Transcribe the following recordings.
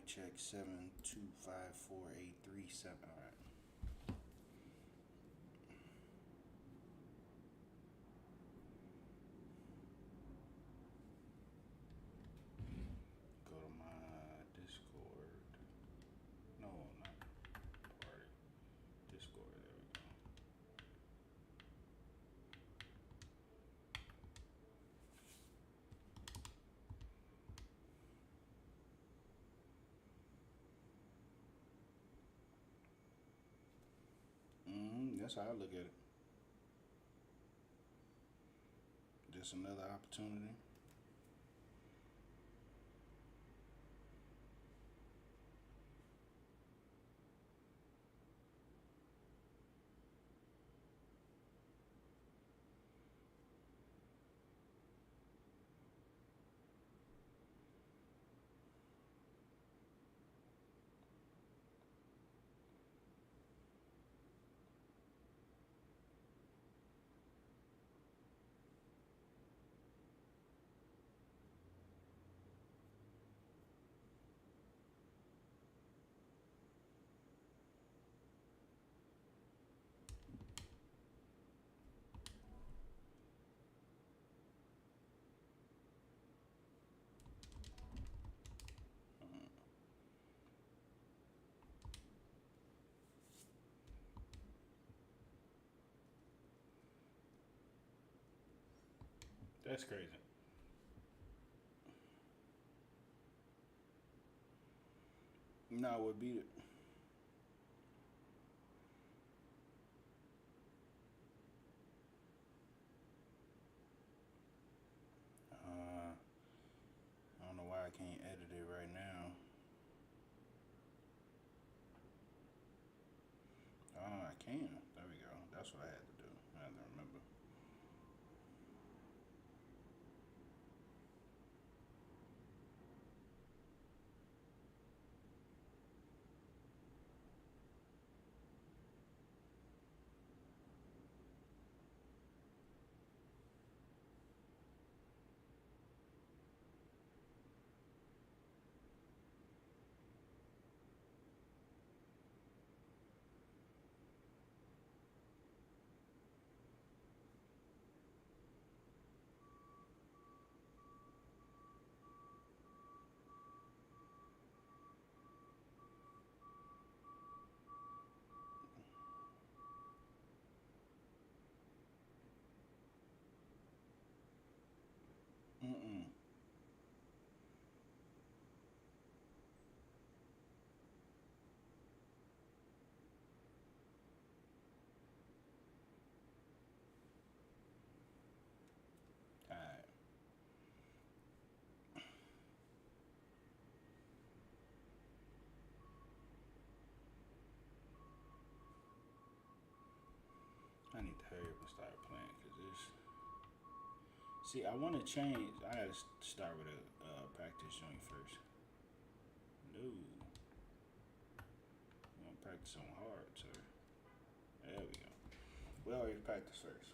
Mic check 7254837. All right. Go to my Discord. No, not party. Discord. There we go. That's how I look at it. Just another opportunity. That's crazy. No, what beat it? I don't know why I can't edit it right now. Oh, I can. There we go. That's what I had to do. I had to remember. Mm-mm. Alright. I need to hurry up and start playing because this. See, I want to change. I gotta start with a practice joint first. No. I'm gonna practice on hard, sir. There we go. We already practice first.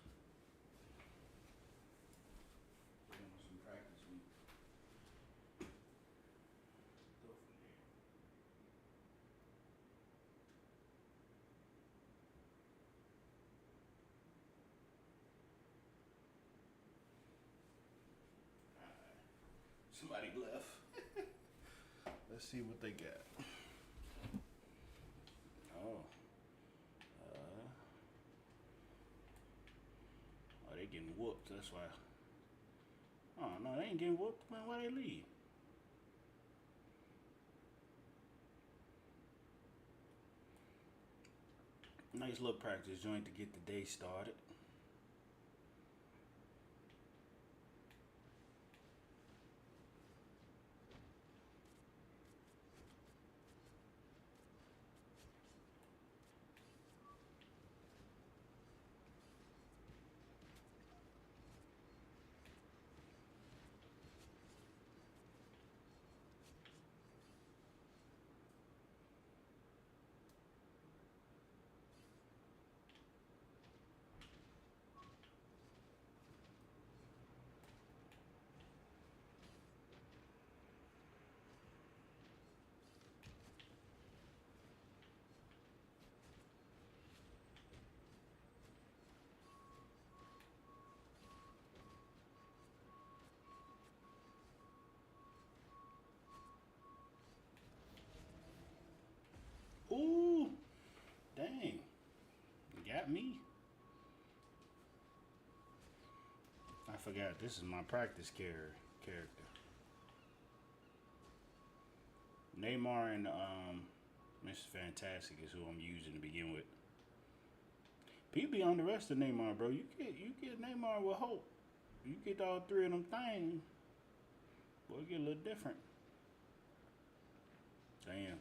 We're doing some practice. We go from there. Somebody left. Let's see what they got. Oh. Oh, they getting whooped. That's why. Oh, no, they ain't getting whooped. Man, why they leave? Nice little practice joint to get the day started. forgot this is my practice character. Neymar and Mr. Fantastic is who I'm using to begin with. People be underestimating Neymar, bro. You get Neymar with hope. You get all three of them things, boy, it get a little different. Damn.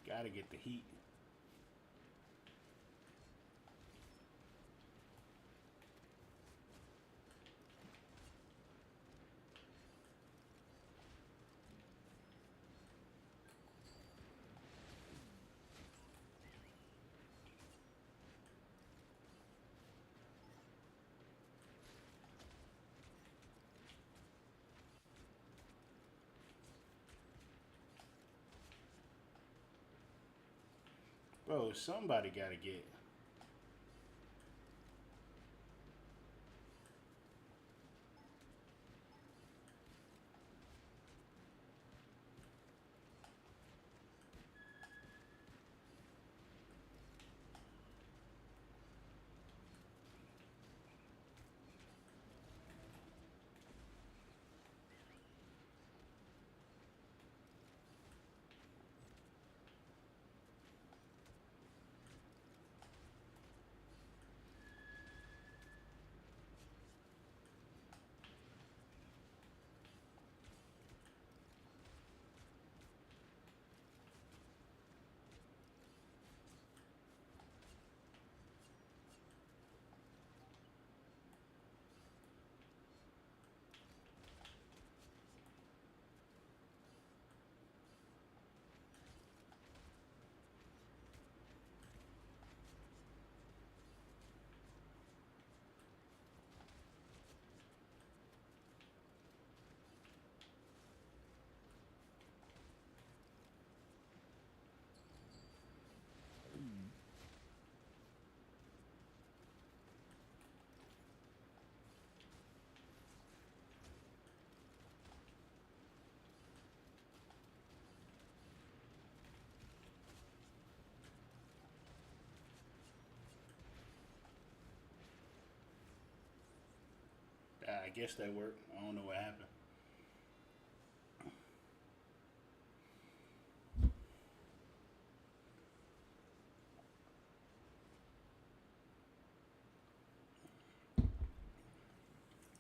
Gotta get the heat. Bro, somebody gotta get. I guess that worked. I don't know what happened.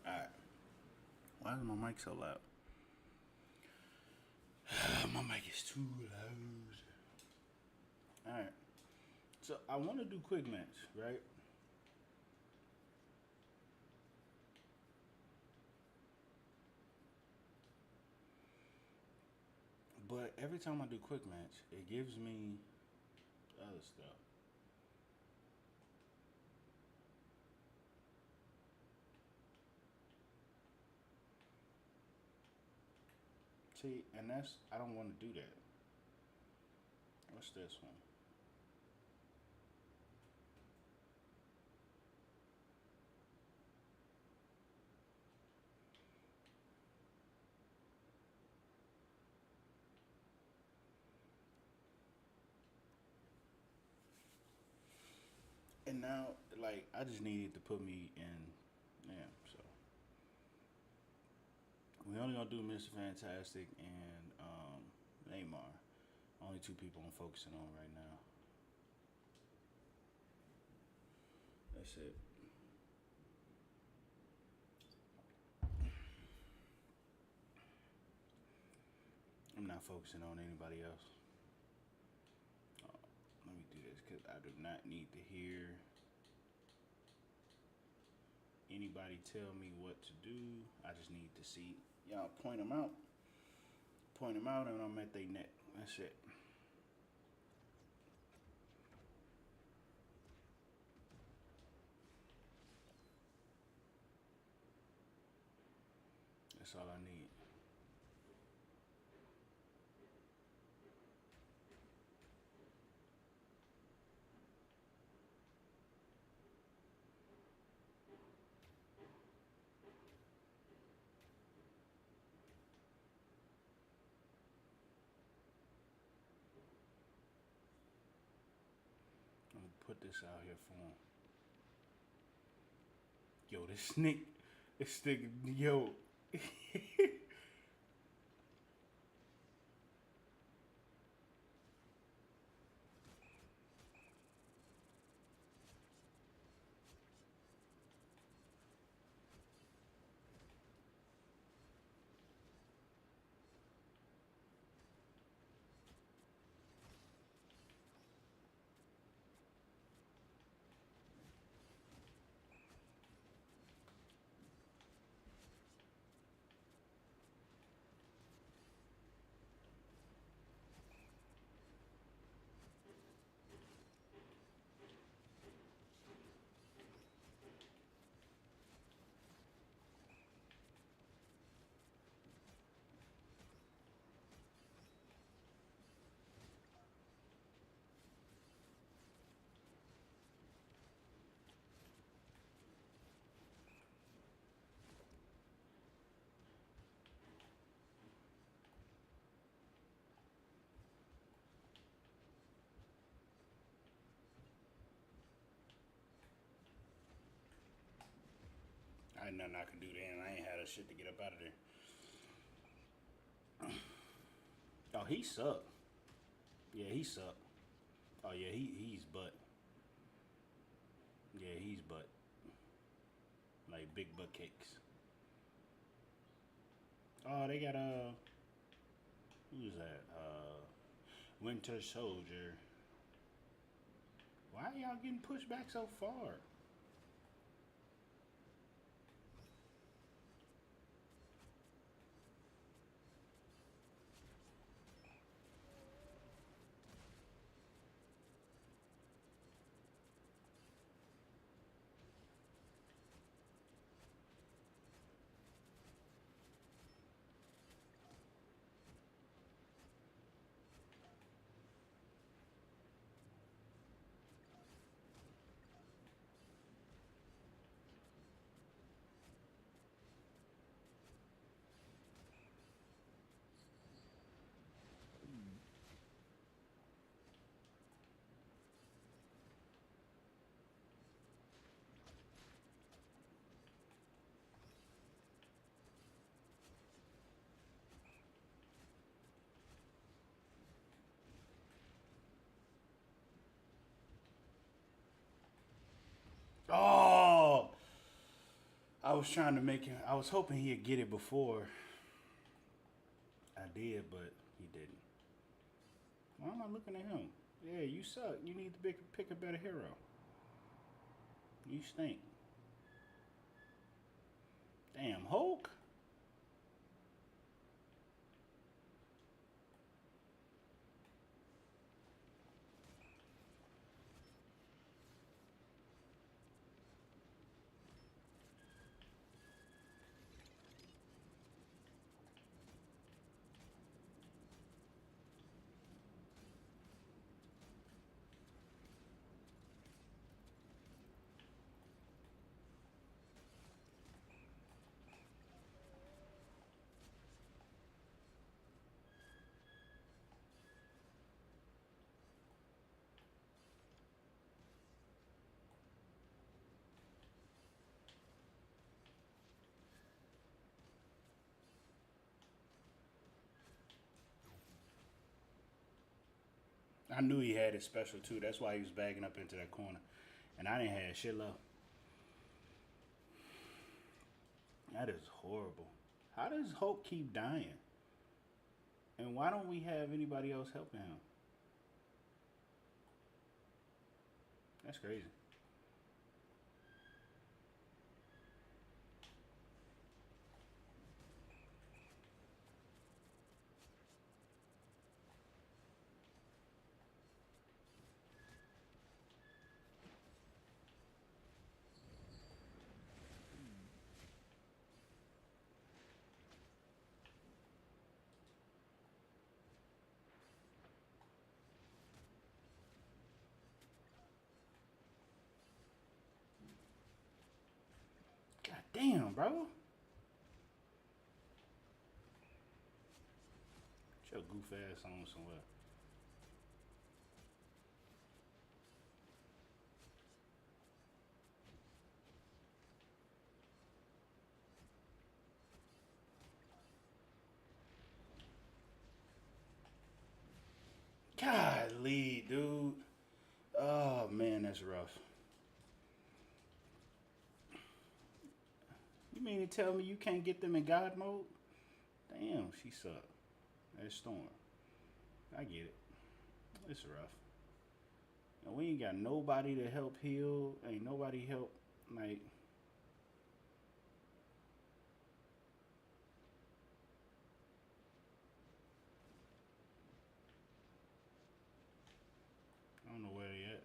All right. Why is my mic so loud? My mic is too loud. All right. So I want to do quick match, right? But every time I do quick match, it gives me other stuff. See, and that's I don't want to do that. What's this one? And now, like, I just needed to put me in. Yeah, so we only gonna do Mr. Fantastic and Neymar. Only two people I'm focusing on right now. That's it. I'm not focusing on anybody else. Let me do this because I do not need to hear anybody tell me what to do. I just need to see y'all point them out, and I'm at their neck. That's it. That's all I need. put this out here for him. Yo, this nigga, yo. I ain't nothing I can do then. I ain't had a shit to get up out of there. Oh, he sucked. Yeah, he sucked. Oh yeah, he's butt. Yeah, he's butt. Like big butt cakes. Oh, they got who's that? Winter Soldier. Why are y'all getting pushed back so far? Oh, I was trying to make him. I was hoping he'd get it before I did, but he didn't. Why am I looking at him? Yeah, you suck. You need to pick a better hero. You stink. Damn, Hulk. I knew he had it special too. That's why he was bagging up into that corner, and I didn't have shit left. That is horrible. How does Hulk keep dying? And why don't we have anybody else helping him? That's crazy. God damn, bro. Get your goof ass on somewhere. that's rough. You mean to tell me you can't get them in God mode? Damn, she sucked. That's Storm. I get it. It's rough. And we ain't got nobody to help heal. Ain't nobody help. Like, I don't know where they at.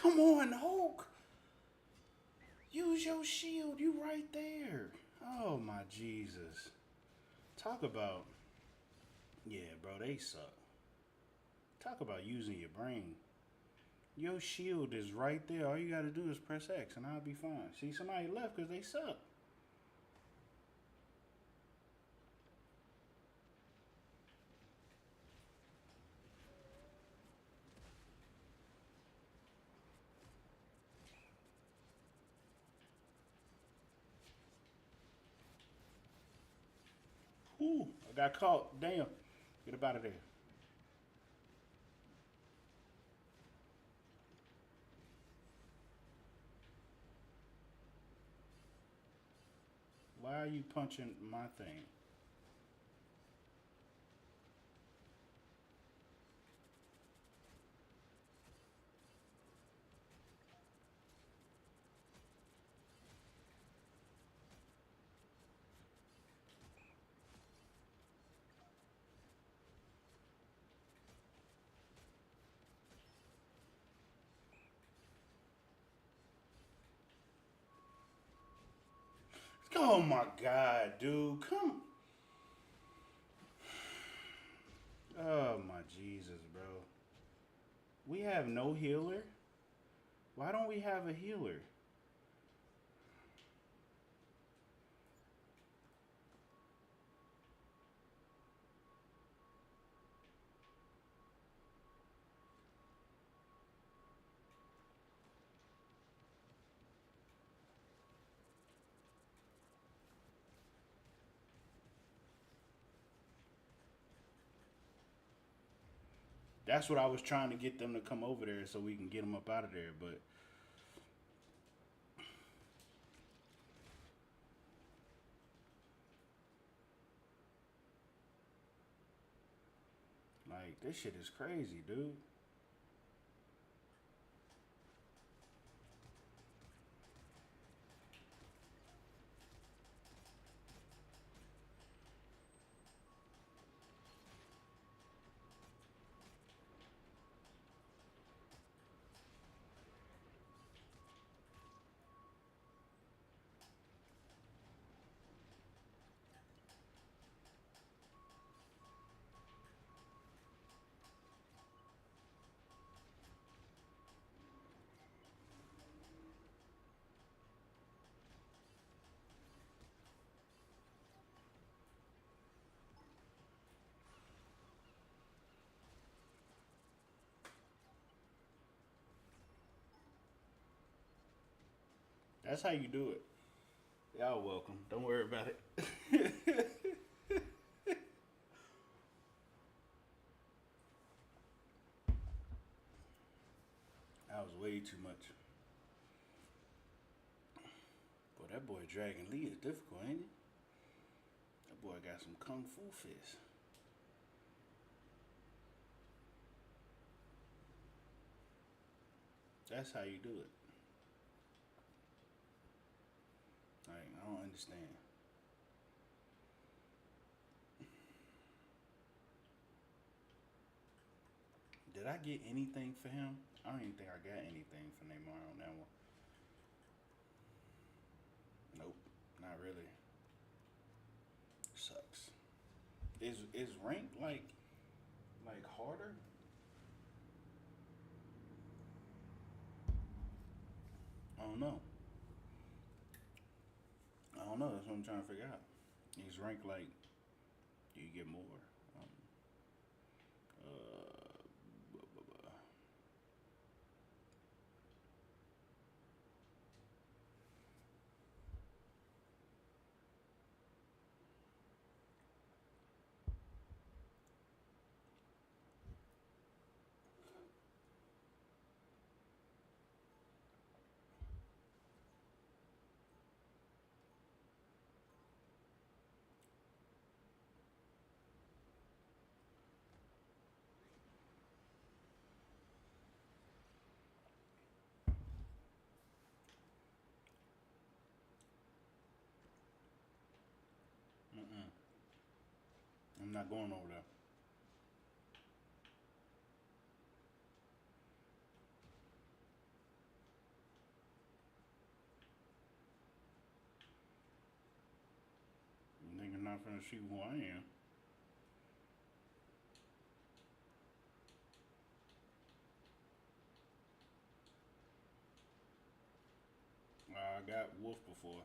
Come on, Hulk. Use your shield. You right there. Oh my Jesus. Talk about, yeah, bro, they suck. Talk about using your brain. Your shield is right there. All you gotta do is press X and I'll be fine. See, somebody left because they suck. Ooh, I got caught. Damn. Get up out of there. Why are you punching my thing? Oh my god, dude. Come. Oh my Jesus, bro. We have no healer? Why don't we have a healer? That's what I was trying to get them to come over there so we can get them up out of there. But like this shit is crazy, dude. That's how you do it. Y'all welcome. Don't worry about it. That was way too much. Boy, that boy Dragon Lee is difficult, ain't he? That boy got some kung fu fists. That's how you do it. Like, I don't understand. Did I get anything for him? I don't even think I got anything for Neymar on that one. Nope, not really. Sucks. Is ranked like harder? I don't know. I don't know. That's what I'm trying to figure out. He's ranked like you get more. Um, uh, mm-mm. I'm not going over there. Nigga not finna see who I am. I got Wolf before.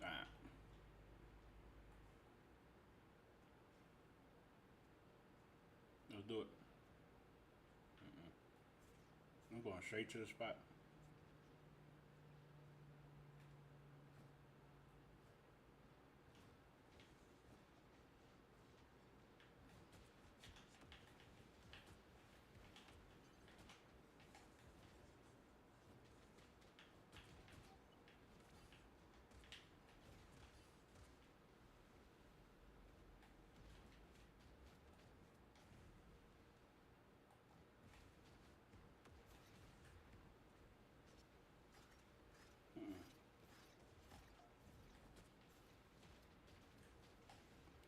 Alright, let's do it. I'm going straight to the spot.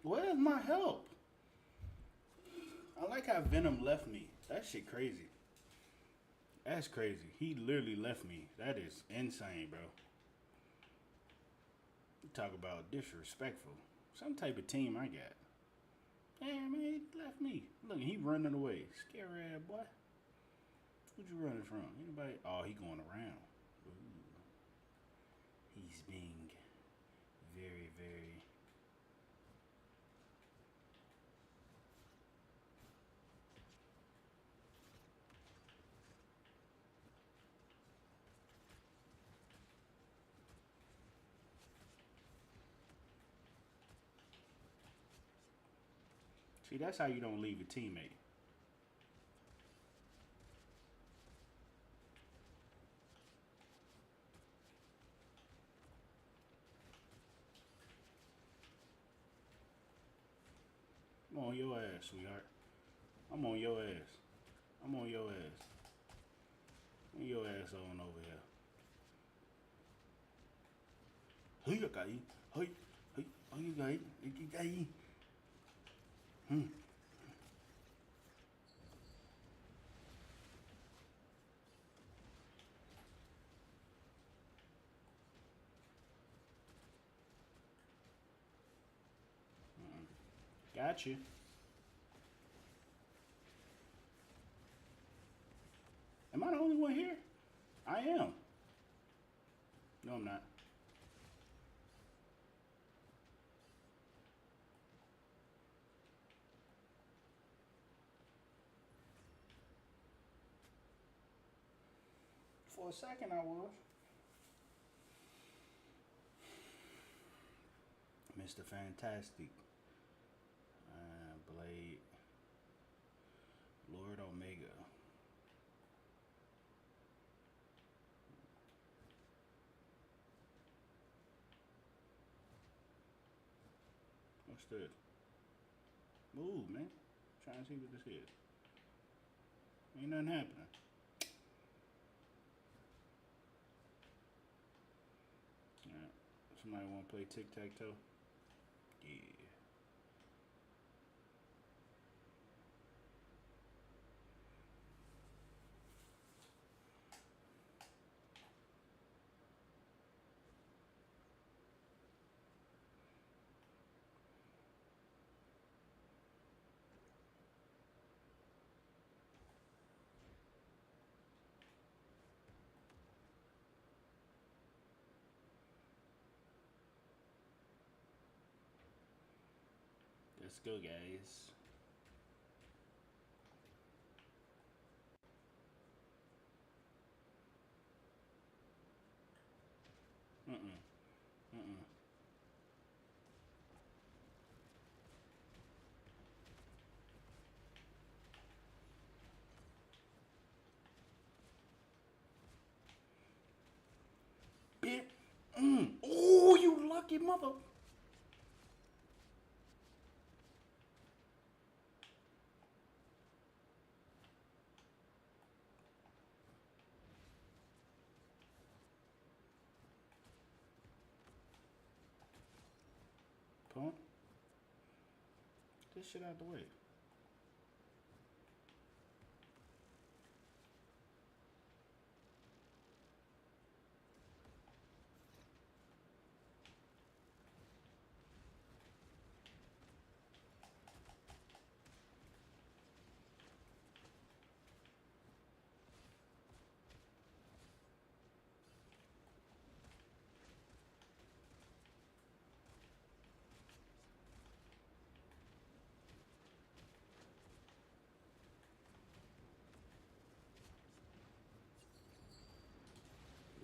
Where's my help? I like how Venom left me. That shit crazy. That's crazy. He literally left me. That is insane, bro. You talk about disrespectful. Some type of team I got. Damn, man, he left me. Look, he running away. Scary ass boy. What you running from? Anybody? Oh, he going around. Ooh. He's being very, very. See, that's how you don't leave a teammate. I'm on your ass, sweetheart. I'm on your ass. I'm on your ass. Bring your ass on over here. Hey, you guy. Hey, hey, oh, you guy. You guy. Hmm. Got you. Am I the only one here? I am. No, I'm not. For a second, I was. Mr. Fantastic. Blade. Lord Omega. What's this? Move, man. Trying to see what this is. Ain't nothing happening. Alright. Somebody want to play tic-tac-toe? Yeah. Let's go, guys. Mm-mm. Mm-mm. Bit. Oh, you lucky mother. Pump. This shit out the way.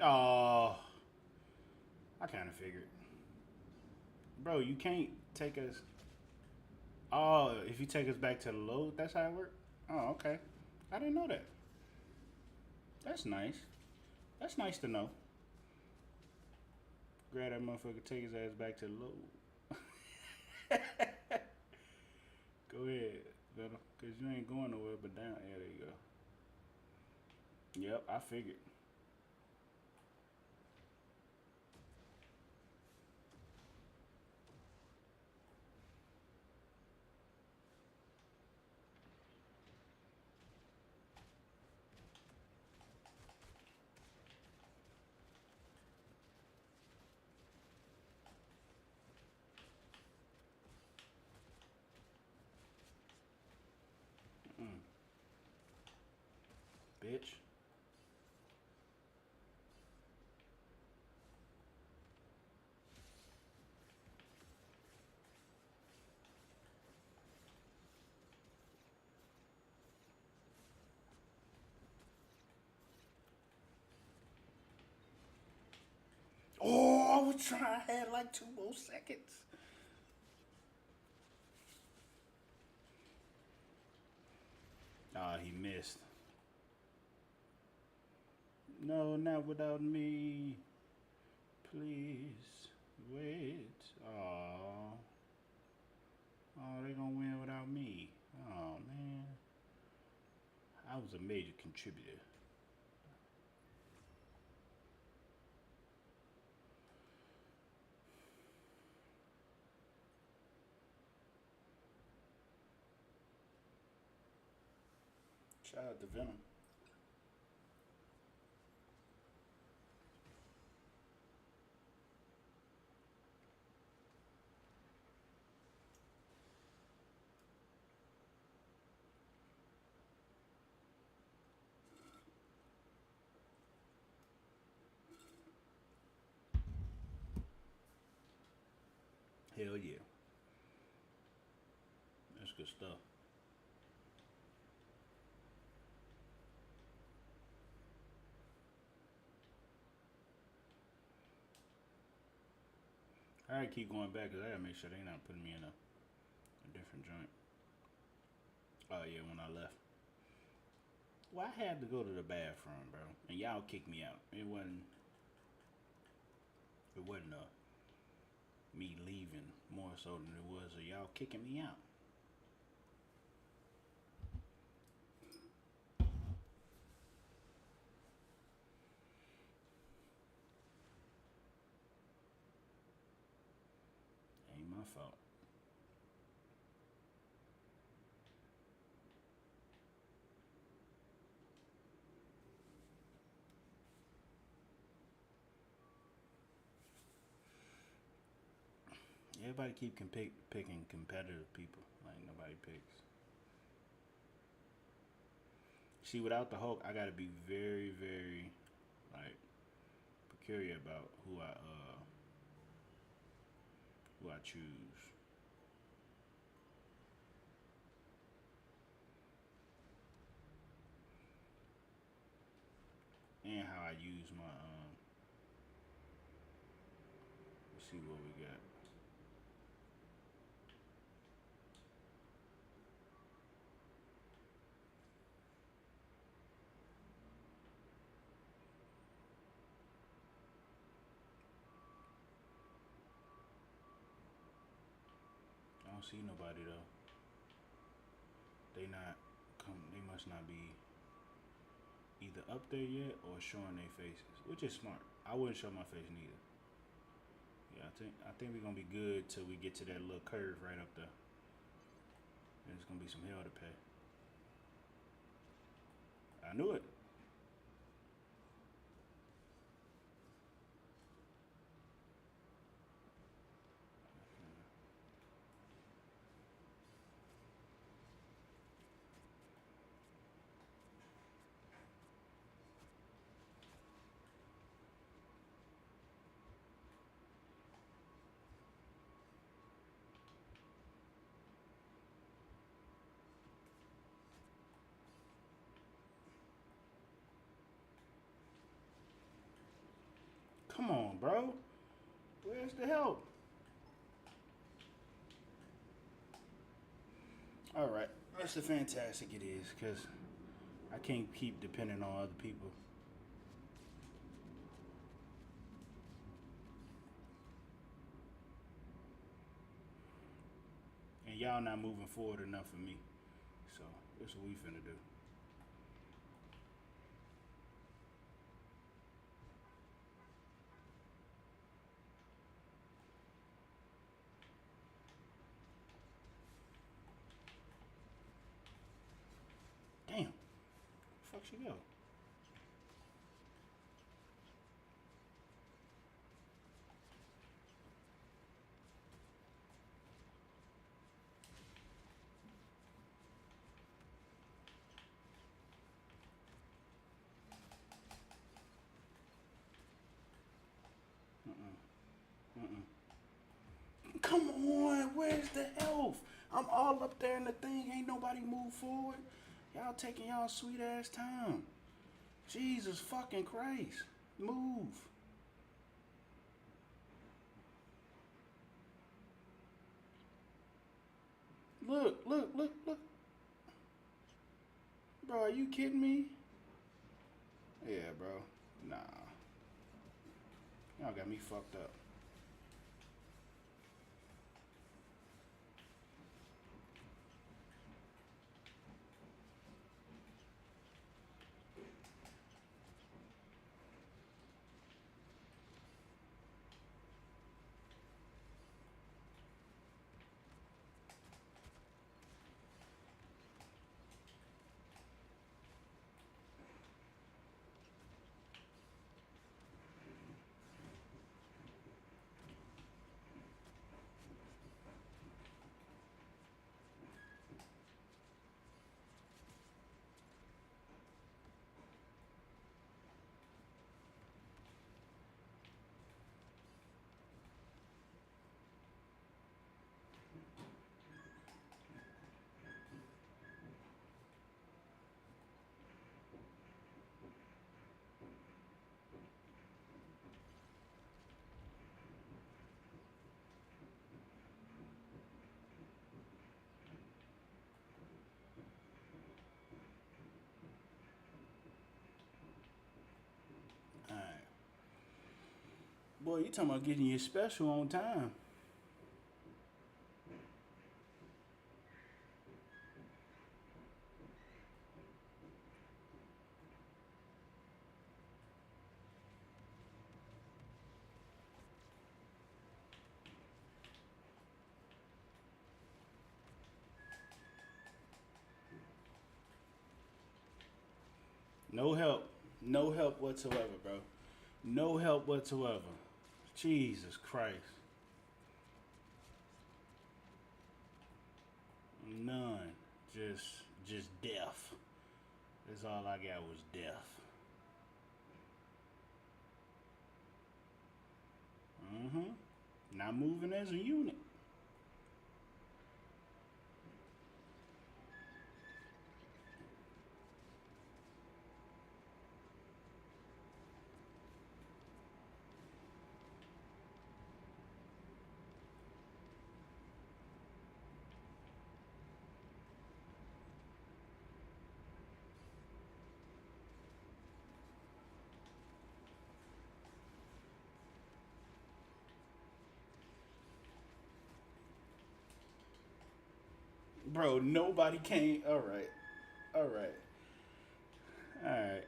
Oh, I kind of figured. Bro, you can't take us. Oh, if you take us back to the load, that's how it works? Oh, okay. I didn't know that. That's nice. That's nice to know. Grab that motherfucker, take his ass back to the load. Go ahead, because you ain't going nowhere but down. Yeah, there you go. Yep, I figured. Mm. Bitch. Oh, I was trying. I had like 2 more seconds. Ah, he missed. No, not without me. Please wait. Oh, oh, they gonna win without me. Oh man, I was a major contributor. Shout out to Venom. Hell yeah, that's good stuff. I gotta keep going back because I gotta make sure they not putting me in a different joint. Oh yeah, when I left. Well, I had to go to the bathroom, bro, and y'all kicked me out. It wasn't me leaving more so than it was y'all kicking me out. Ain't my fault. Everybody keep picking competitive people. Like nobody picks. See, without the Hulk, I gotta be very, very like peculiar about who I choose and how I use my. Let's see what we got. I don't see nobody though. They not come. They must not be either up there yet or showing their faces, which is smart. I wouldn't show my face neither. Yeah, I think we're gonna be good till we get to that little curve right up there. There's gonna be some hell to pay. I knew it. Come on, bro. Where's the help? All right, that's the fantastic it is, cause I can't keep depending on other people. And y'all not moving forward enough for me. So that's what we finna do. Damn, where the fuck she go? Mm-mm. Come on, where's the health? I'm all up there in the thing. Ain't nobody move forward. Y'all taking y'all sweet ass time. Jesus fucking Christ. Move. Look, look, look, look. Bro, are you kidding me? Yeah, bro. Nah. Y'all got me fucked up. Boy, you talking about getting your special on time. No help. No help whatsoever, bro. No help whatsoever. Jesus Christ. None. Just just death. That's all I got was death. Mm-hmm. Not moving as a unit. Bro, nobody came. All right. All right. All right.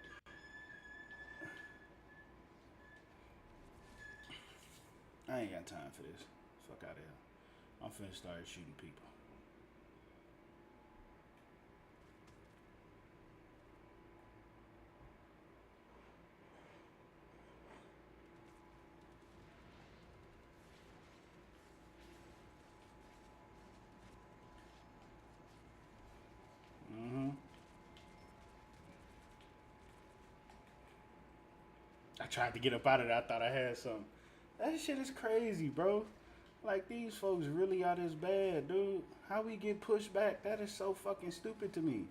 I ain't got time for this. Fuck out of here. I'm finna start shooting people. Mm-hmm. I tried to get up out of there. I thought I had some. That shit is crazy, bro. Like these folks really are this bad, dude. How we get pushed back? That is so fucking stupid to me.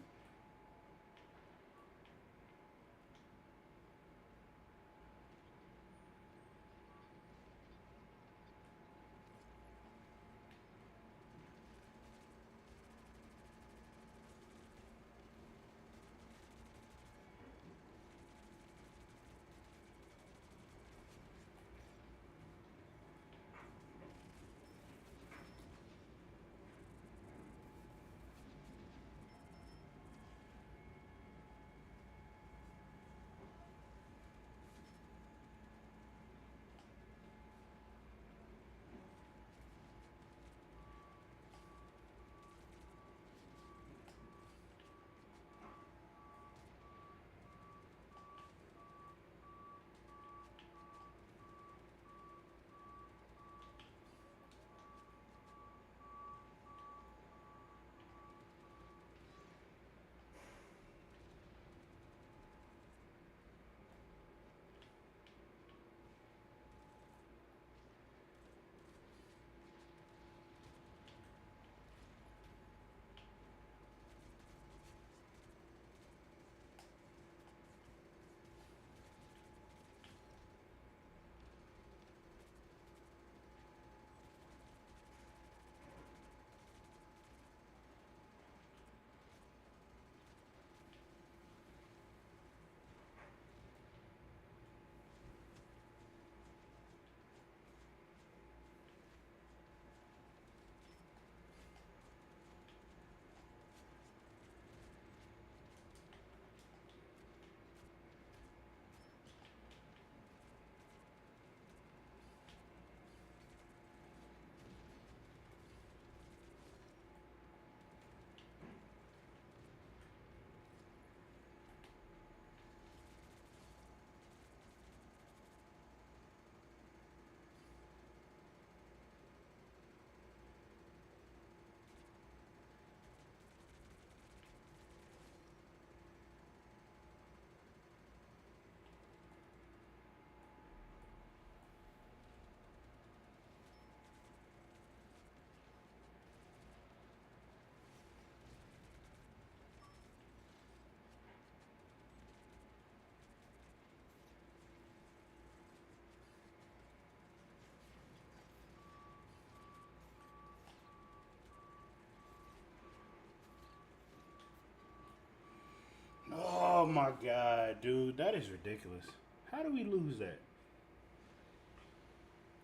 Oh my god, dude, that is ridiculous. How do we lose that?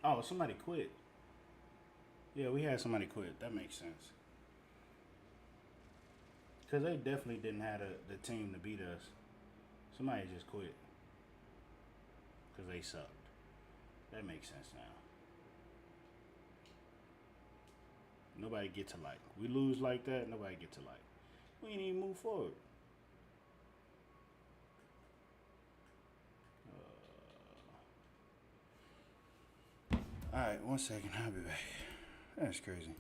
Oh, somebody quit. Yeah, we had somebody quit. That makes sense. Because they definitely didn't have the team to beat us. Somebody just quit because they sucked. That makes sense now. Nobody get to like. We lose like that, nobody get to like. We ain't even move forward. All right, 1 second. I'll be back. That's crazy.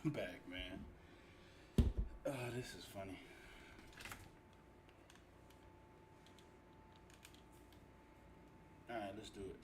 back, man. Oh, this is funny. All right, let's do it.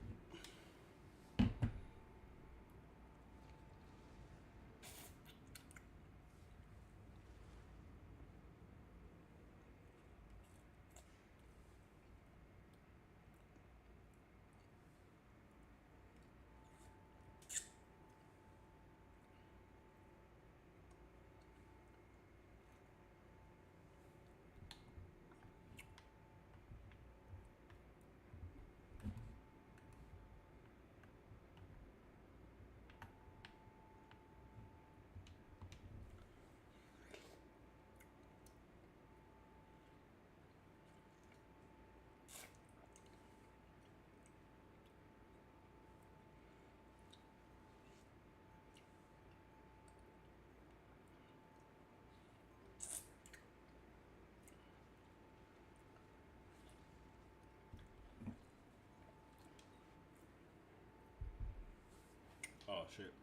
Oh shit.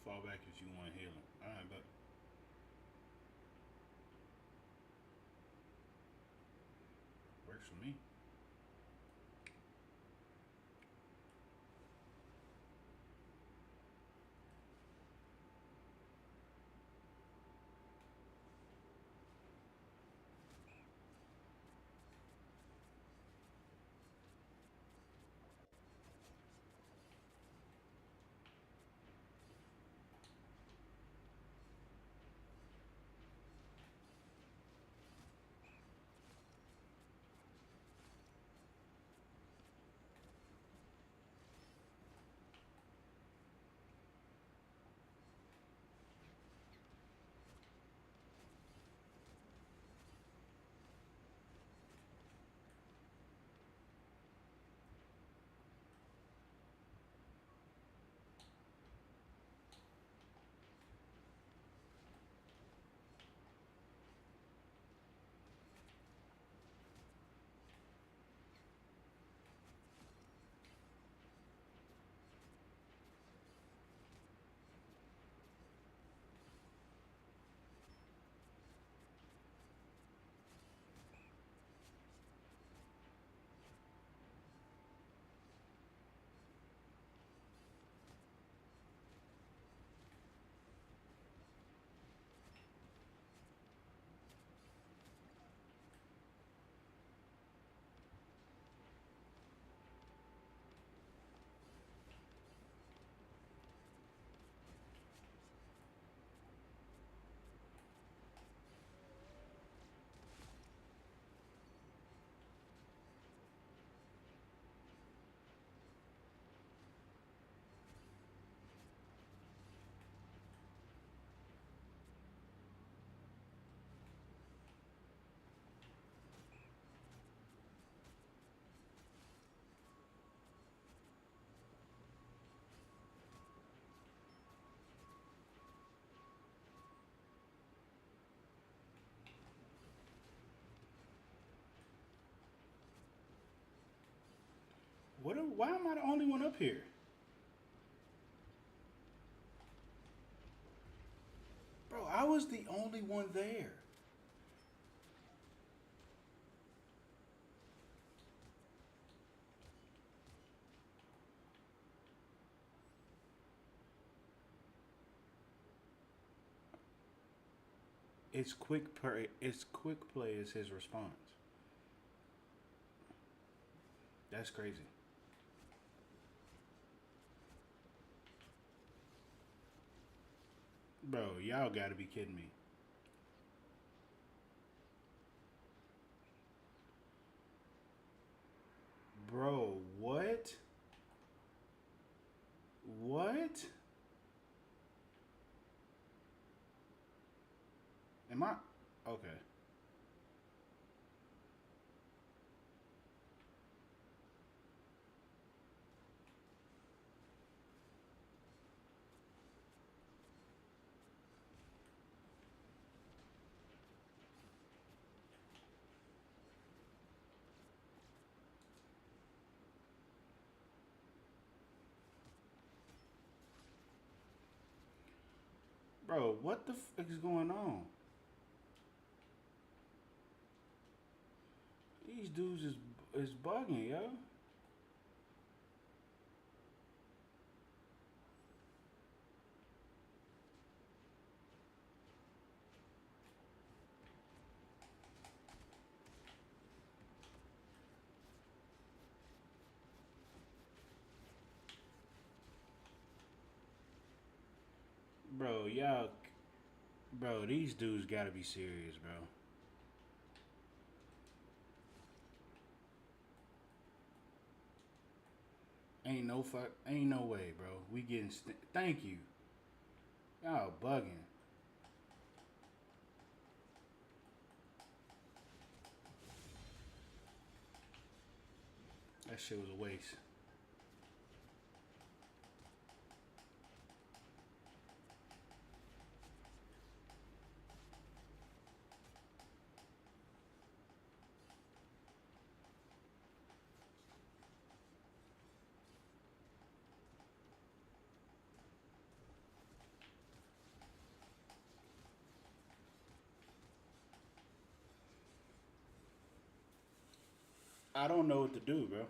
Fall back if you want healing. All right, but works for me. Why am I the only one up here? Bro, I was the only one there. It's quick play is his response. That's crazy. Bro, y'all gotta be kidding me. Bro, what? What? Am I okay? Bro, what the fuck is going on? These dudes is bugging, yo. Bro, y'all, bro, these dudes gotta be serious, bro. Ain't no way, bro. We getting, thank you. Y'all bugging. That shit was a waste. I don't know what to do, bro.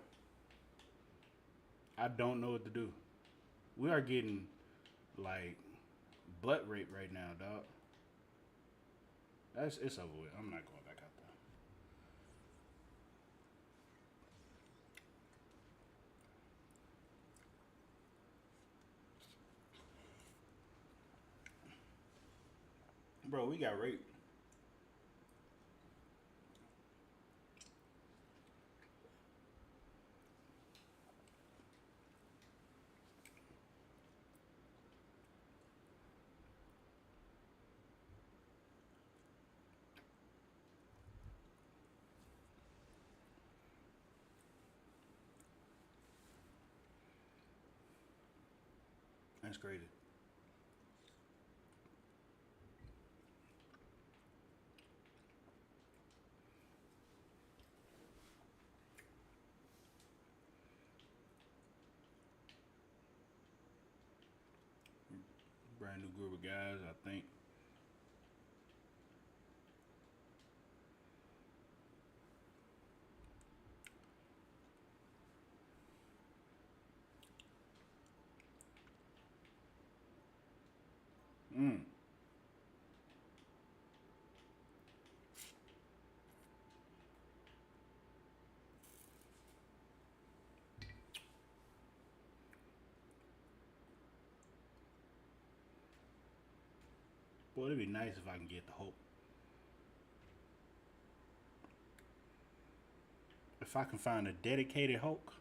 I don't know what to do. We are getting like butt rape right now, dog. That's it's over with. I'm not going back out there, bro. We got raped. That's crazy. Brand new group of guys. I think. Mm. Boy, it'd be nice if I can get the hope. If I can find a dedicated Hulk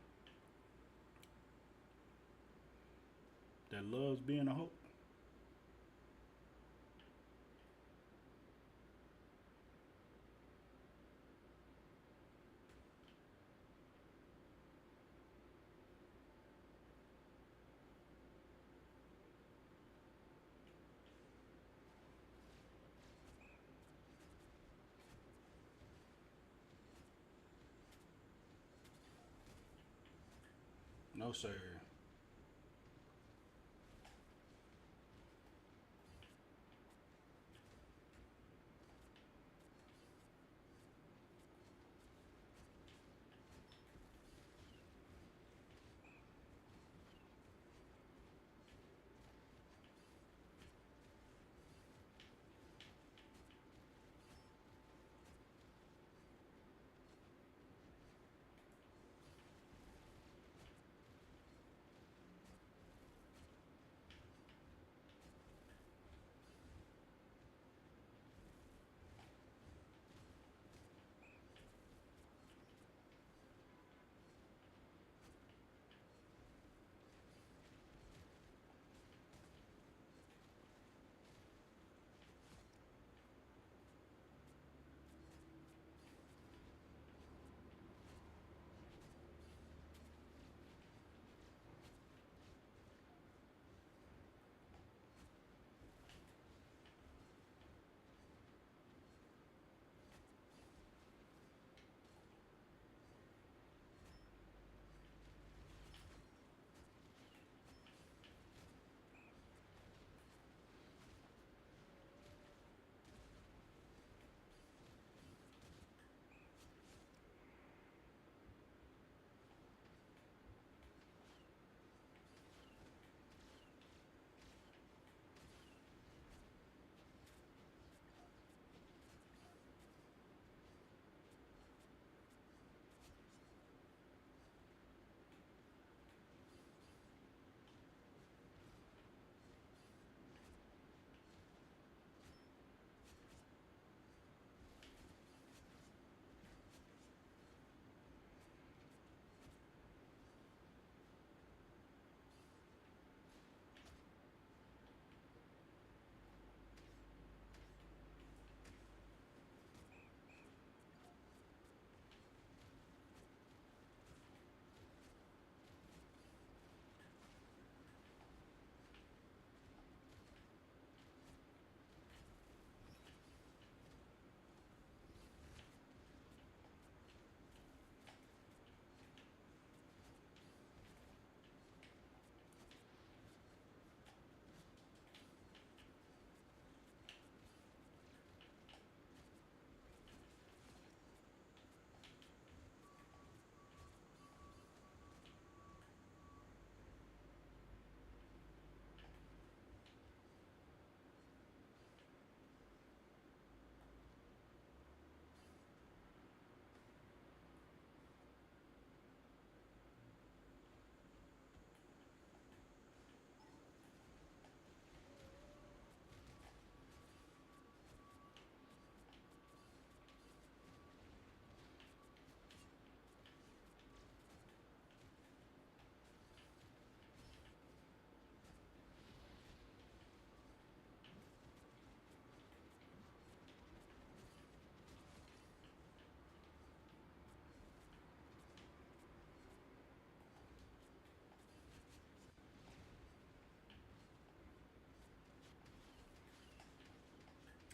that loves being a Hulk. No, sir.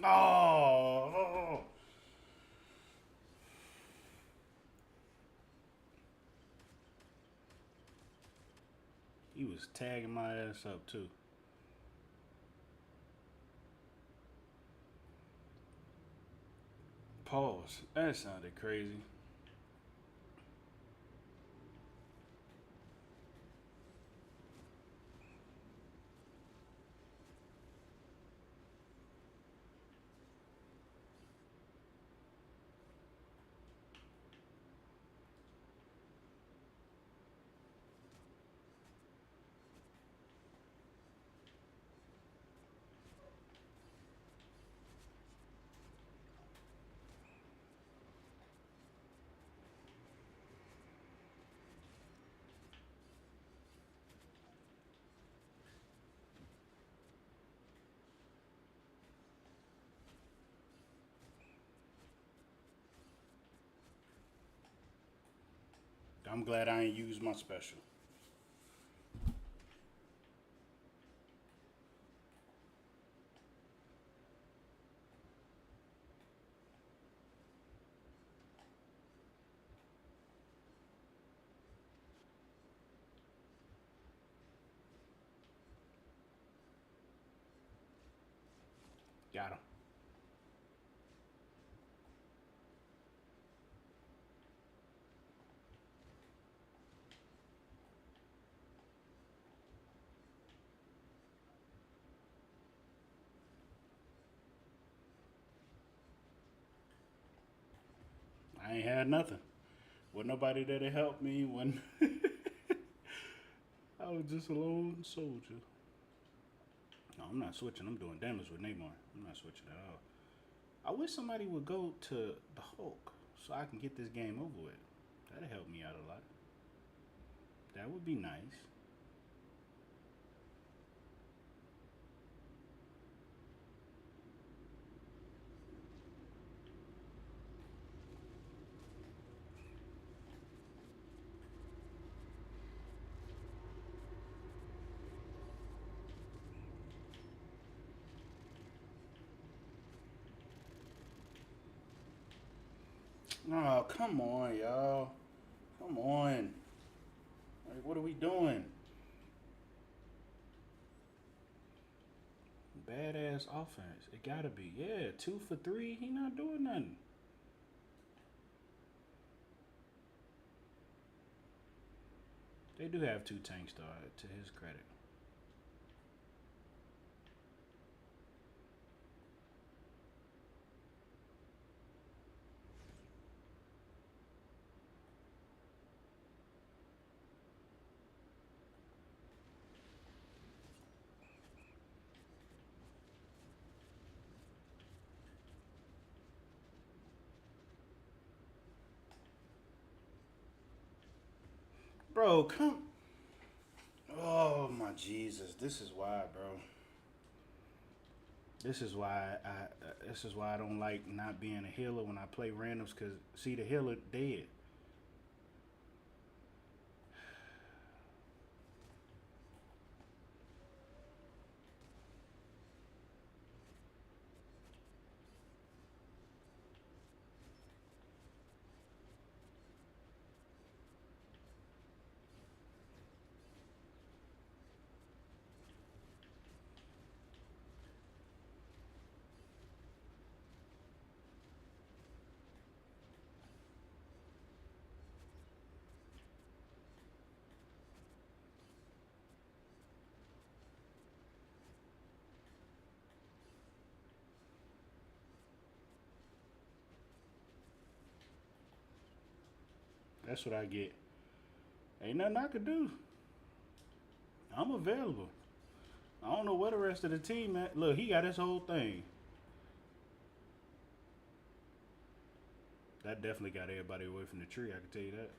Oh, he was tagging my ass up too. Pause. That sounded crazy. I'm glad I ain't used my special. Got him. I ain't had nothing. With nobody there to help me when I was just a lone soldier. No, I'm not switching. I'm doing damage with Neymar. I'm not switching at all. I wish somebody would go to the Hulk so I can get this game over with. That'd help me out a lot. That would be nice. Oh, come on, y'all. Come on. Like, what are we doing? Badass offense. It gotta be. Yeah, 2 for 3. He not doing nothing. They do have two tank star to his credit. Bro, come. Oh my Jesus! This is why, bro. This is why I don't like not being a healer when I play randoms. Cause see the healer dead. That's what I get. Ain't nothing I could do. I'm available. I don't know where the rest of the team at. Look, he got his whole thing. That definitely got everybody away from the tree. I can tell you that.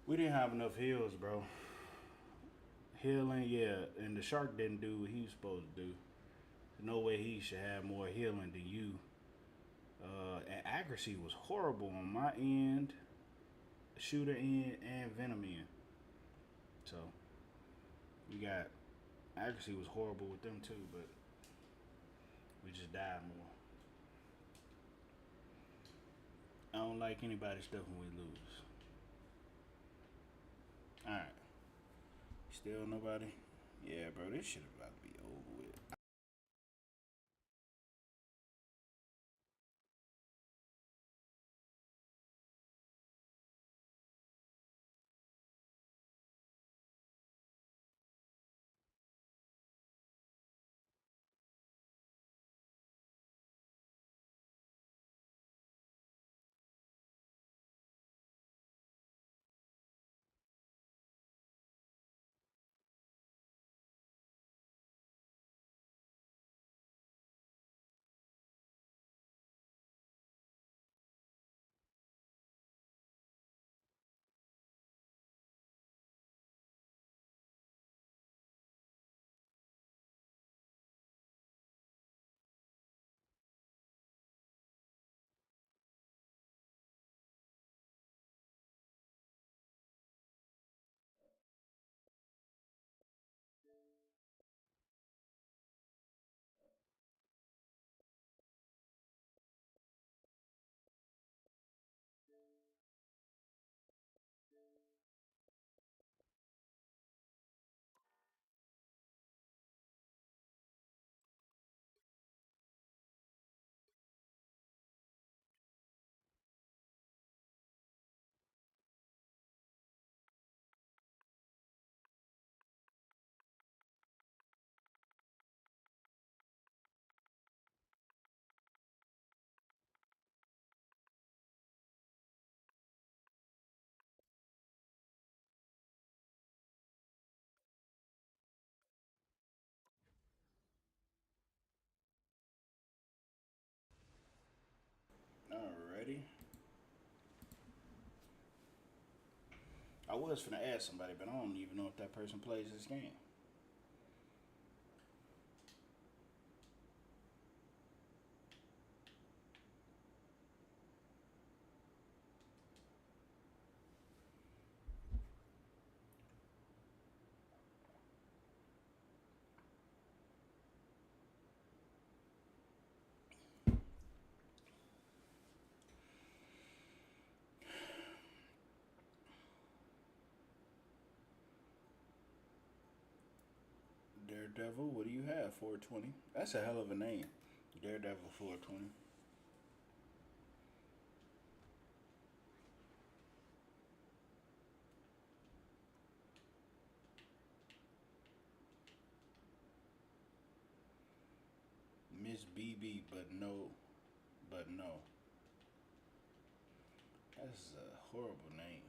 We didn't have enough heals, bro. Healing, yeah, and the shark didn't do what he was supposed to do. No way he should have more healing than you. And accuracy was horrible on my end, shooter end, and Venom end. So we got accuracy was horrible with them too, but we just died more. I don't like anybody's stuff when we lose. All right, still nobody. Yeah, bro, this shit about to be over with. Alrighty. I was finna ask somebody, but I don't even know if that person plays this game. Daredevil, what do you have? 420. That's a hell of a name. Daredevil 420. Miss BB, but no. That's a horrible name.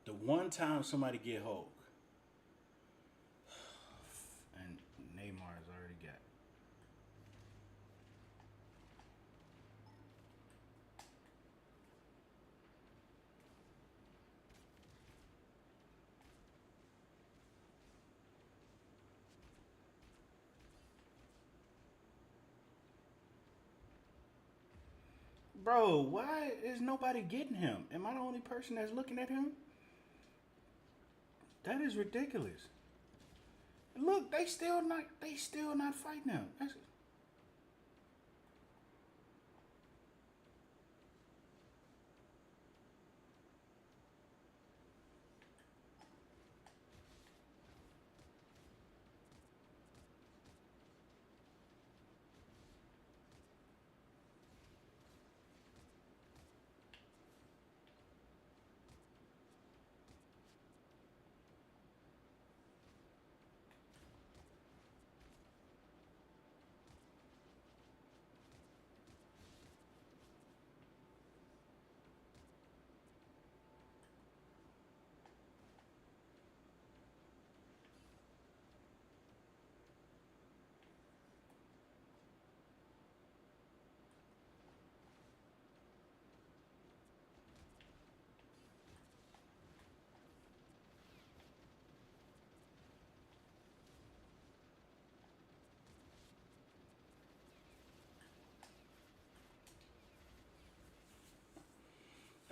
The one time somebody get Hulk, and Neymar's already got. Bro, why is nobody getting him? Am I the only person that's looking at him? That is ridiculous. Look, they still not fighting him. That's,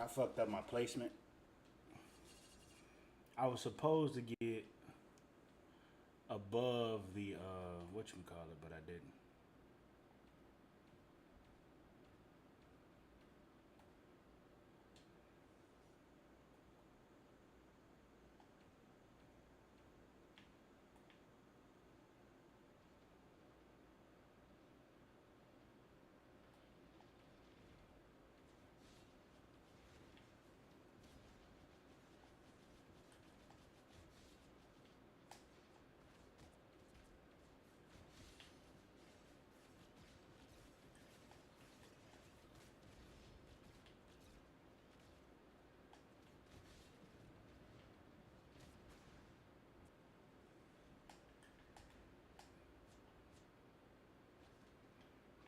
I fucked up my placement. I was supposed to get above the whatchamacallit, but I didn't.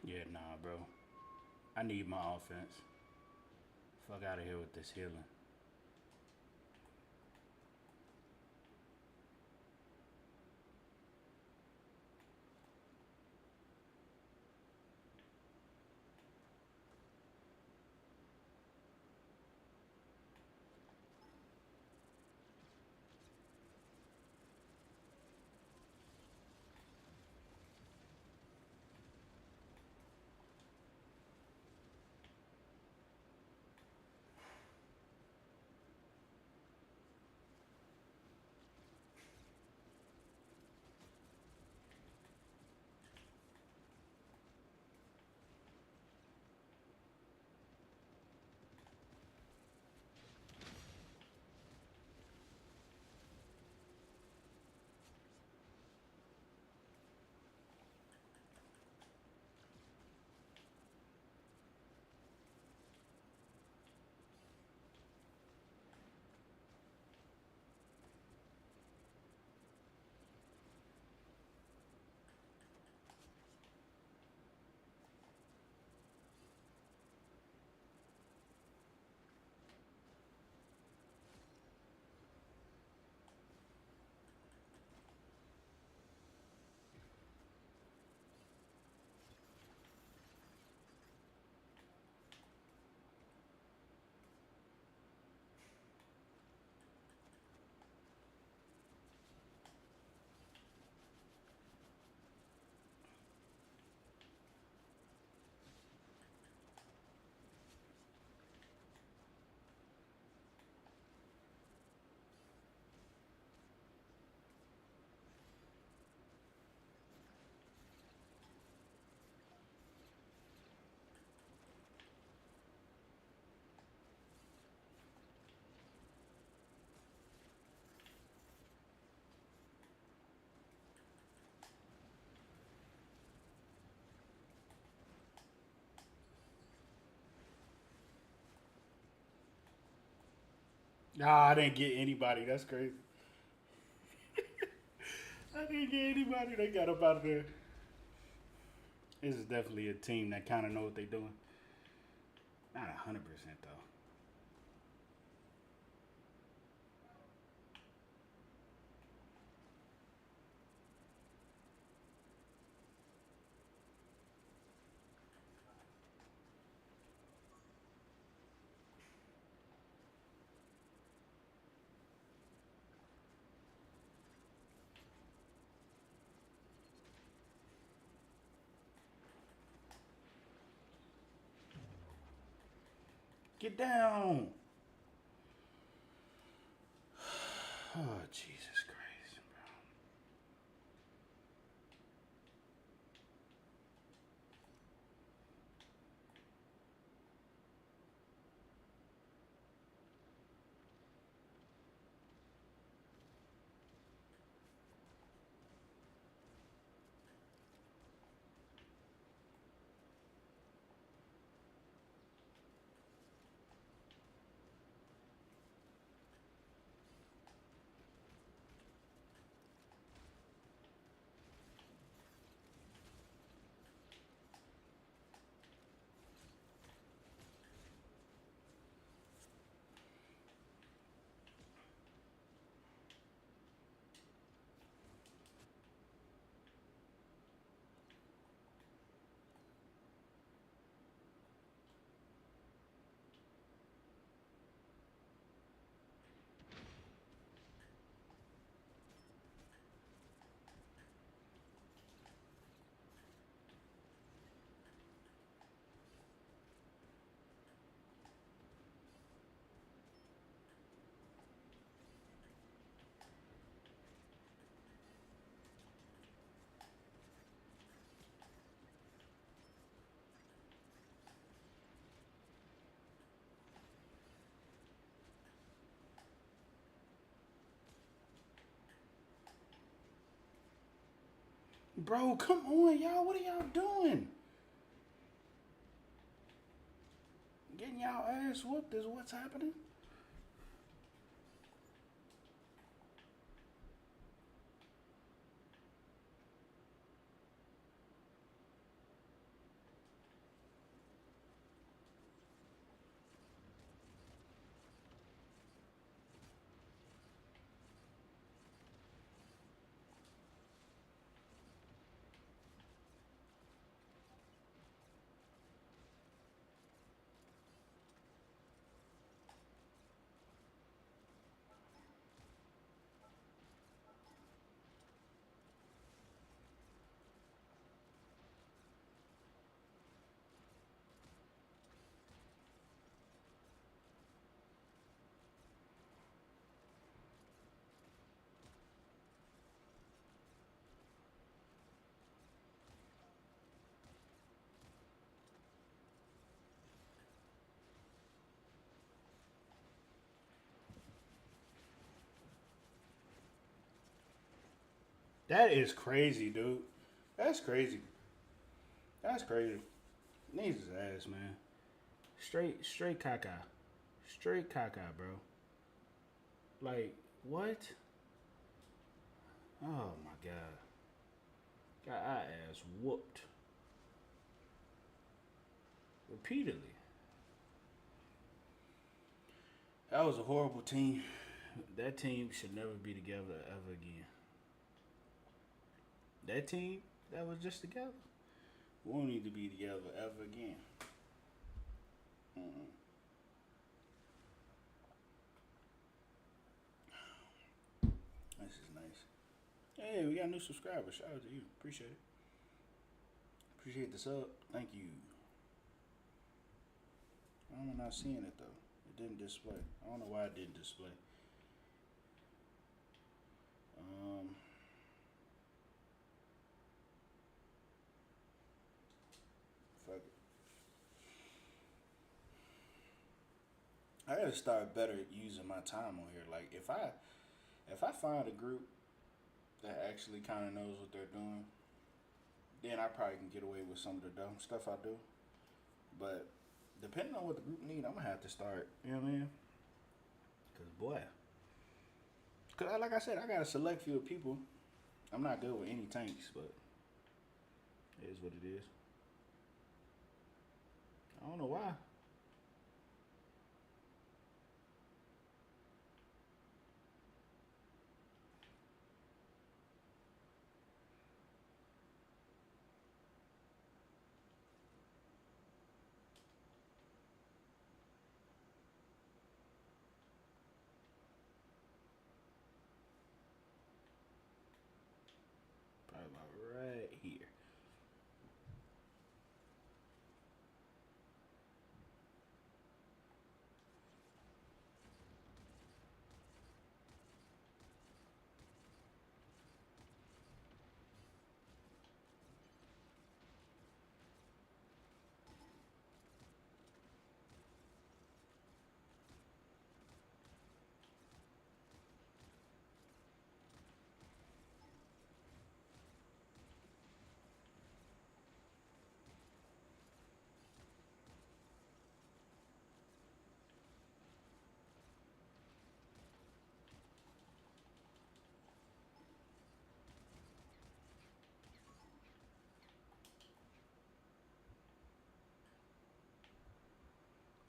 Yeah, nah, bro. I need my offense. Fuck out of here with this healing. Nah, I didn't get anybody. That's crazy. I didn't get anybody. They got up out of there. This is definitely a team that kind of know what they're doing. Not 100% though. Get down. Oh Jesus Christ, bro. Bro, come on, y'all. What are y'all doing? Getting y'all ass whooped is what's happening? That is crazy, dude. That's crazy. That's crazy. Needs his ass, man. Straight caca. Straight caca, bro. Like, what? Oh my god. Got our ass whooped. Repeatedly. That was a horrible team. That team should never be together ever again. That team that was just together won't need to be together ever again. Mm-mm. This is nice. Hey, we got new subscribers. Shout out to you. Appreciate it. Appreciate the sub. Thank you. I'm not seeing it though. It didn't display. I don't know why it didn't display. Um, fuck it. I gotta start better using my time on here. Like if I find a group that actually kind of knows what they're doing, then I probably can get away with some of the dumb stuff I do. But depending on what the group need, I'm gonna have to start. You know what I mean? Cause boy, cause like I said, I got a select few of people. I'm not good with any tanks, but it is what it is. I don't know why. Probably about right here.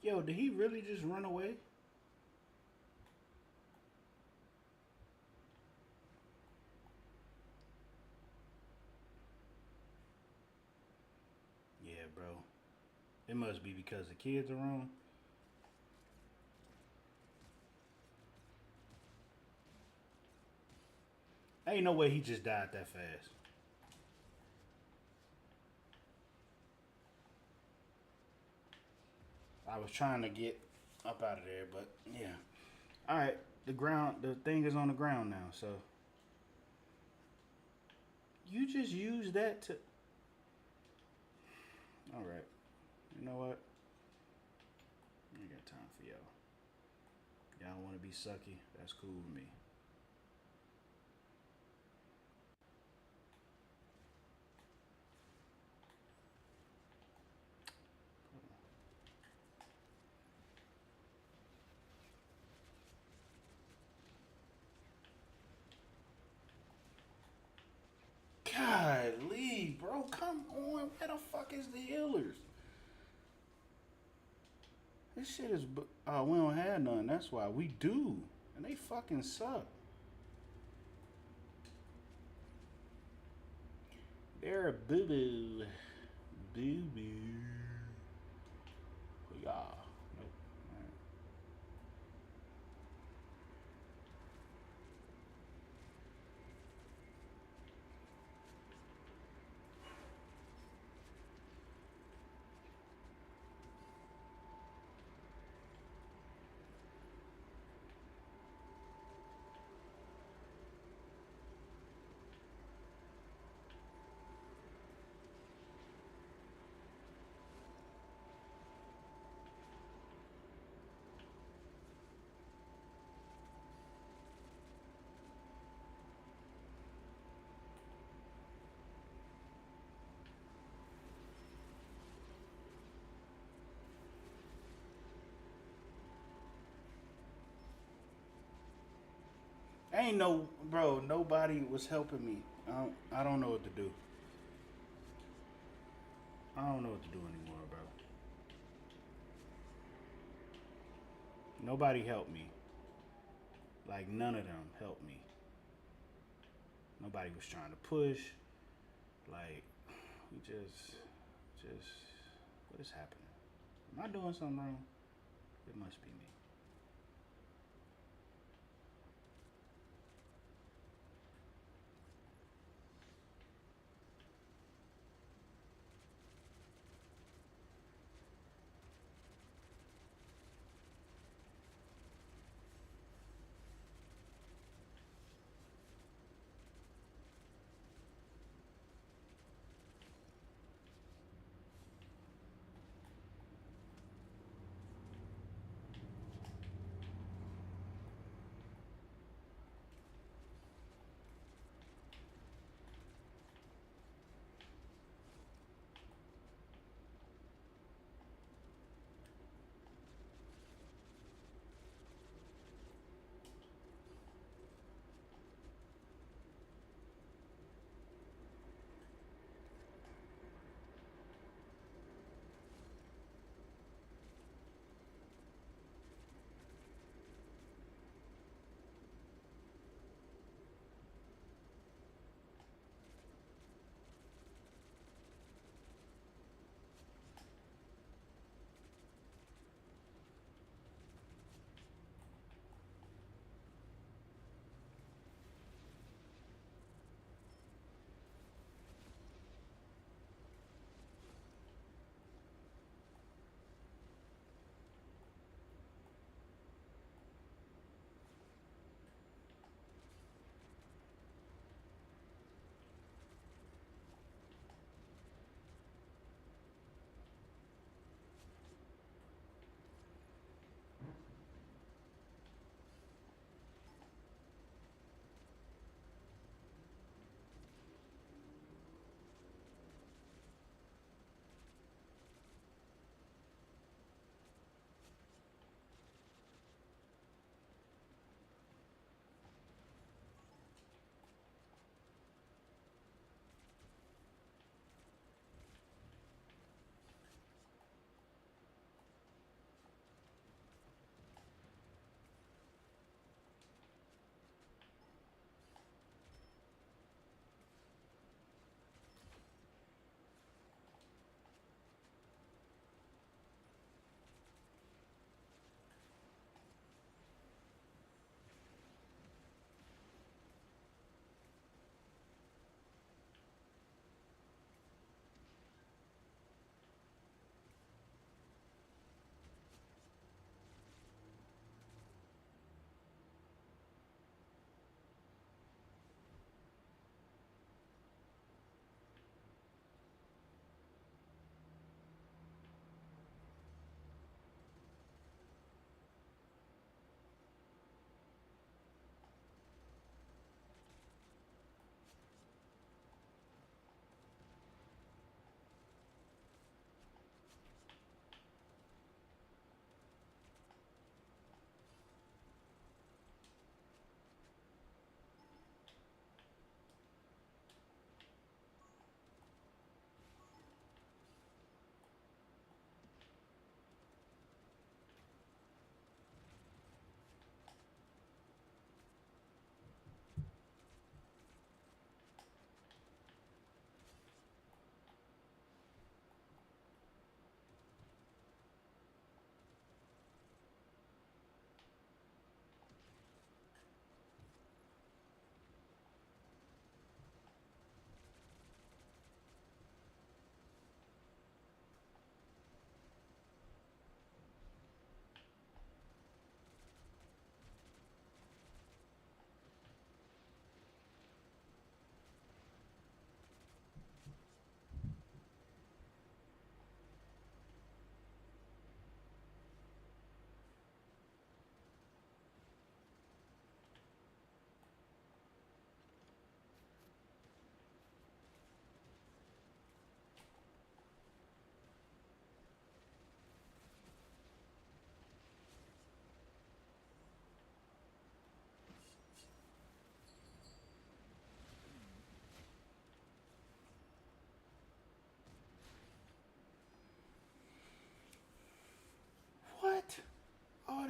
Yo, did he really just run away? Yeah, bro. It must be because the kids are wrong. Ain't no way he just died that fast. I was trying to get up out of there, but yeah. All right, the thing is on the ground now. So you just use that to. All right. You know what? I ain't got time for y'all. Y'all want to be sucky? That's cool with me. come on. Where the fuck is the healers? This shit is. Oh, we don't have none. That's why we do. And they fucking suck. They're a boo boo. Boo boo. Yeah. Nope. Alright. Ain't no, bro, nobody was helping me. I don't know what to do. I don't know what to do anymore, bro. Nobody helped me. Like, none of them helped me. Nobody was trying to push. Like, we just, what is happening? Am I doing something wrong? It must be me.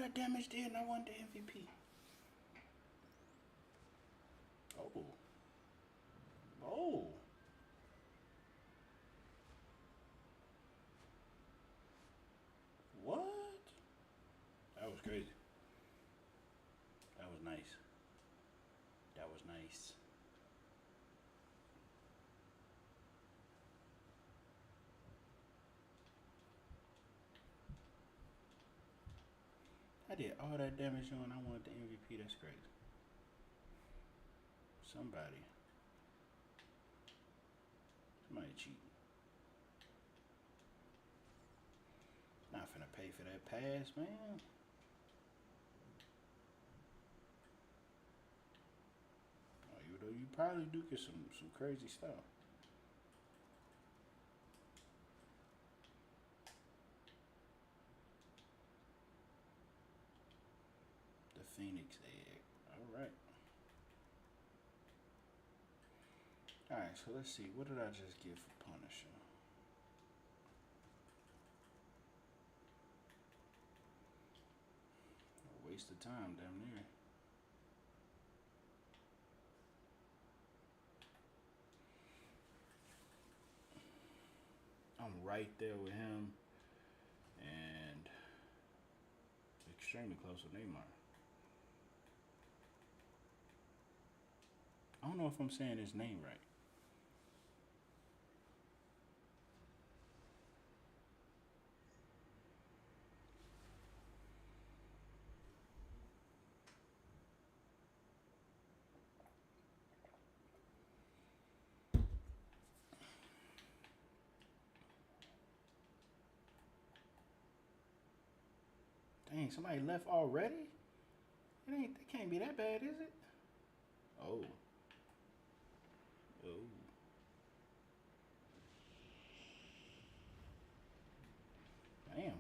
that damage there and I won the MVP. Oh. Oh. What? That was crazy. That was nice. That was nice. I did all that damage on. I wanted the MVP. That's crazy. Somebody. Somebody cheating. Not finna pay for that pass, man. Oh, even though you probably do get some crazy stuff. The Phoenix egg. All right. All right. So let's see. What did I just get for Punisher? A waste of time, damn near. I'm right there with him, and extremely close with Neymar. I don't know if I'm saying his name right. Dang, somebody left already? It can't be that bad, is it? Oh. Oh. Damn.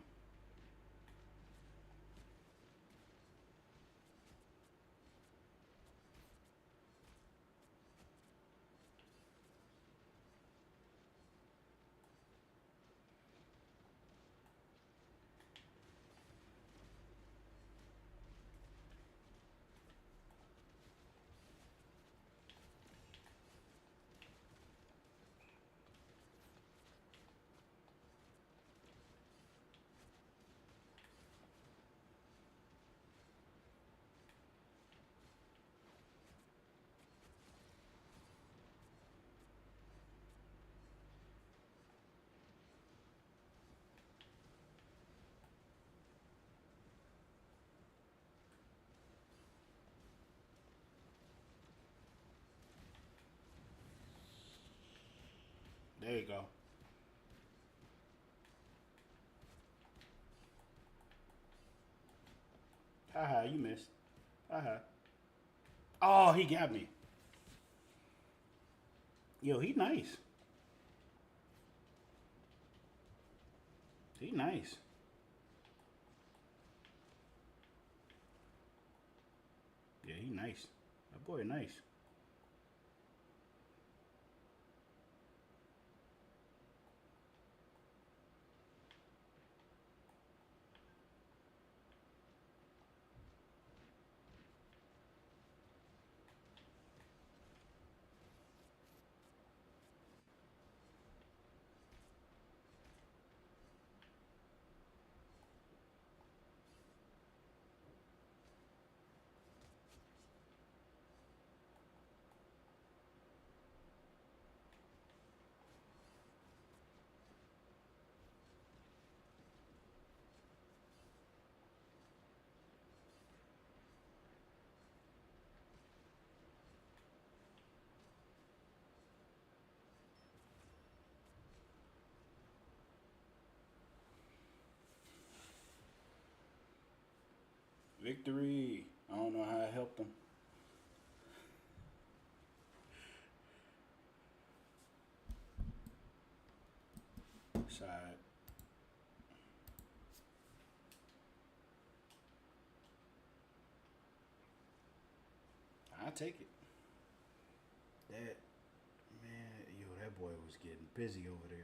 There you go. Haha, you missed. Haha. Oh, he got me. Yo, he nice. He nice. Yeah, he nice. That boy nice. Victory. I don't know how I helped him. Side. I take it. That man, yo, that boy was getting busy over there.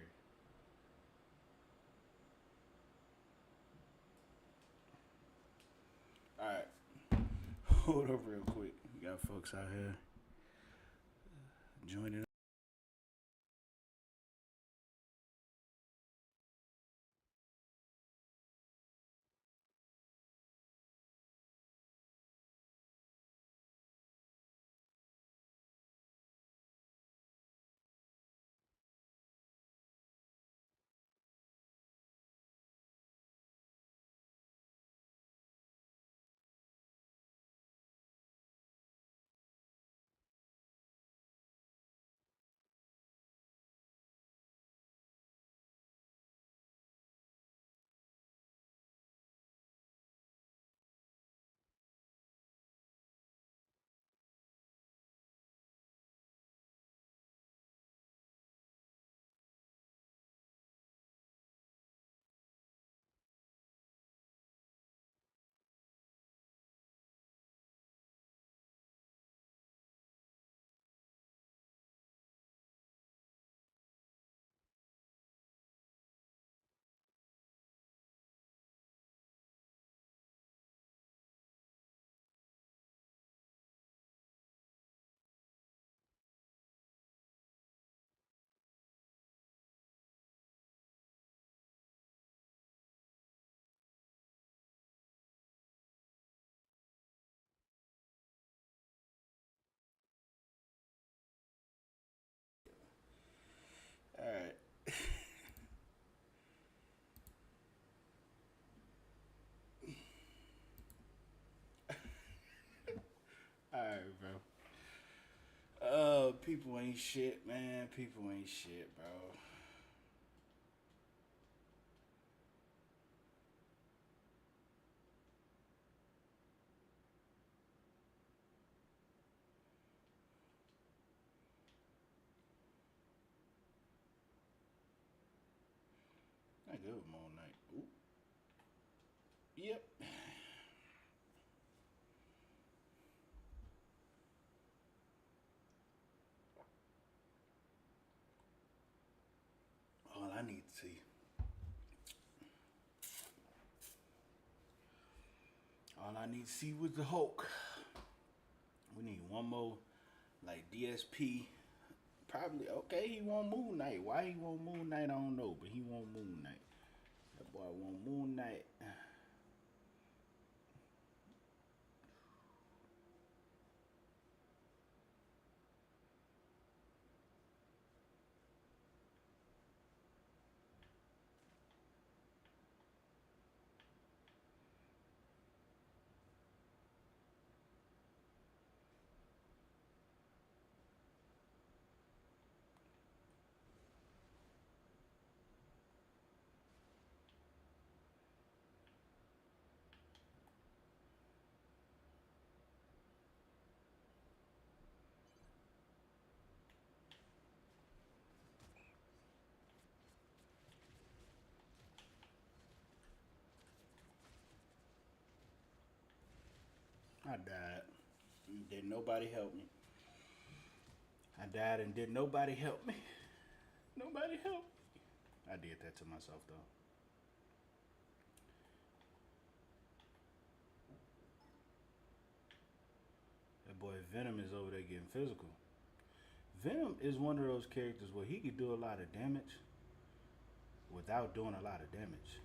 Hold up real quick. We got folks out here joining. All right. All right, bro. People ain't shit, man. People ain't shit, bro. I good with Moon Knight. Ooh. Yep. All I need to see. All I need to see was the Hulk. We need one more, like DSP. Probably okay. He want Moon Knight. Why he want Moon Knight? I don't know, but he want Moon Knight. That boy want Moon Knight. I died. Did nobody help me? I died and did nobody help me? Nobody help. I did that to myself though. That boy Venom is over there getting physical. Venom is one of those characters where he could do a lot of damage without doing a lot of damage.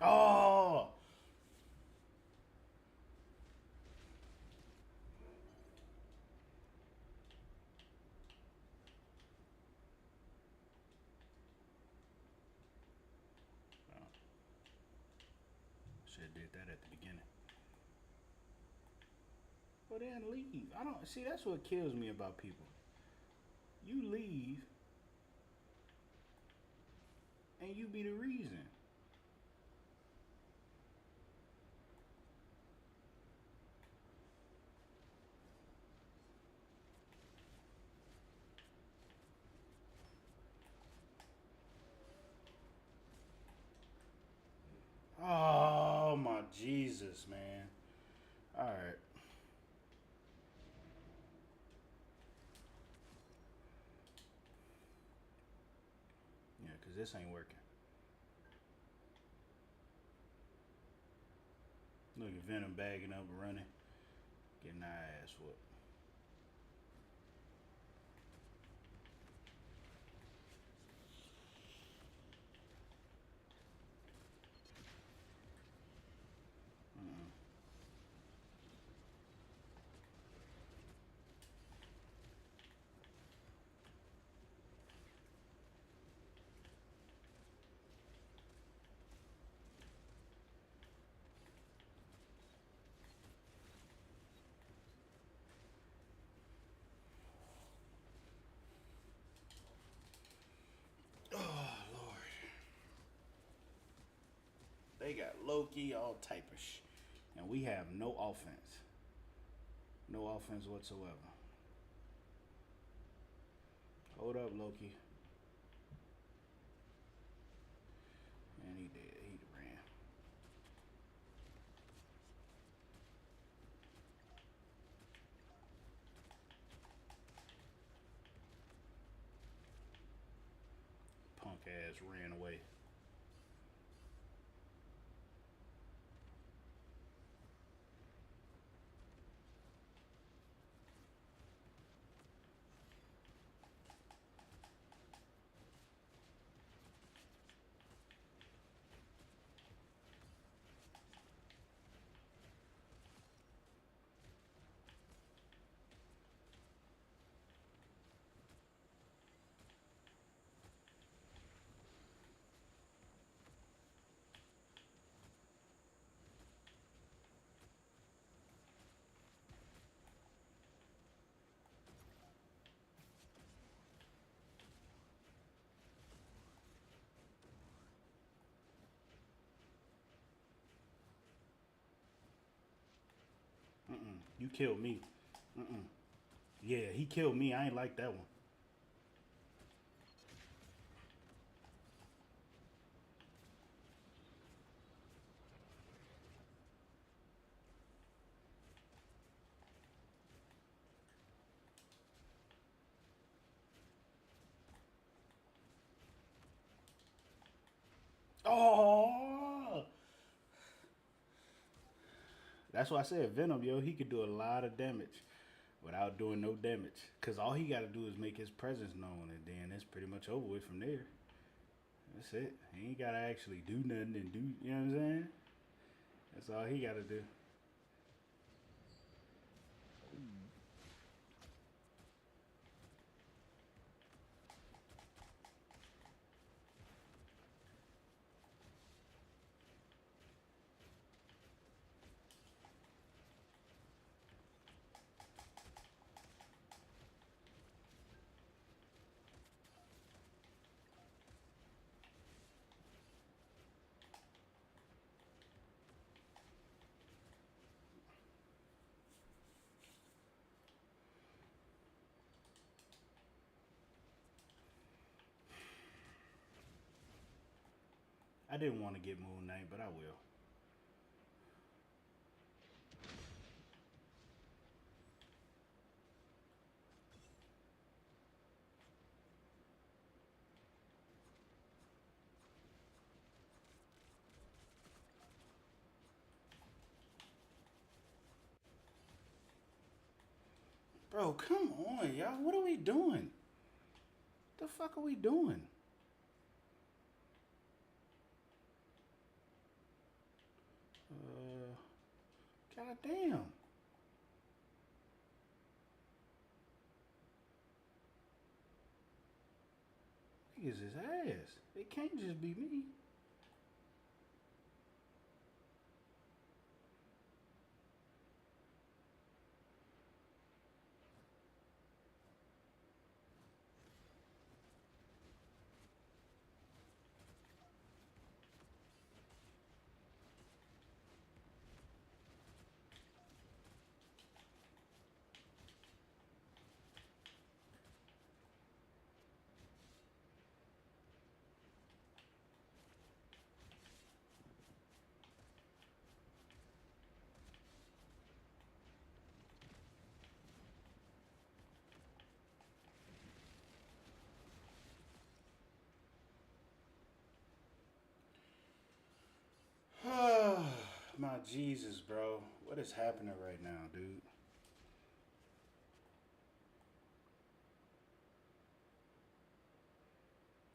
Oh, should have did that at the beginning. Well, then leave. I don't see. That's what kills me about people. You leave, and you be the reason. Oh my Jesus, man. All right. Yeah, because this ain't working. Look at Venom bagging up and running. Getting our ass whooped. Mm-mm. Oh, Lord. They got Loki, all type of shit. And we have no offense. No offense whatsoever. Hold up, Loki. And he did. He ran. Punk ass ran away. Mm-mm. You killed me. Mm-mm. Yeah, he killed me. I ain't like that one. Oh, that's why I said Venom, yo. He could do a lot of damage without doing no damage. Cause all he got to do is make his presence known, and then it's pretty much over with from there. That's it. He ain't gotta actually do nothing and do. You know what I'm saying? That's all he gotta do. I didn't want to get Moon Knight, but I will. Bro, come on, y'all. What are we doing? The fuck are we doing? Uh, God damn. Niggas his ass. It can't just be me. Jesus, bro. What is happening right now, dude?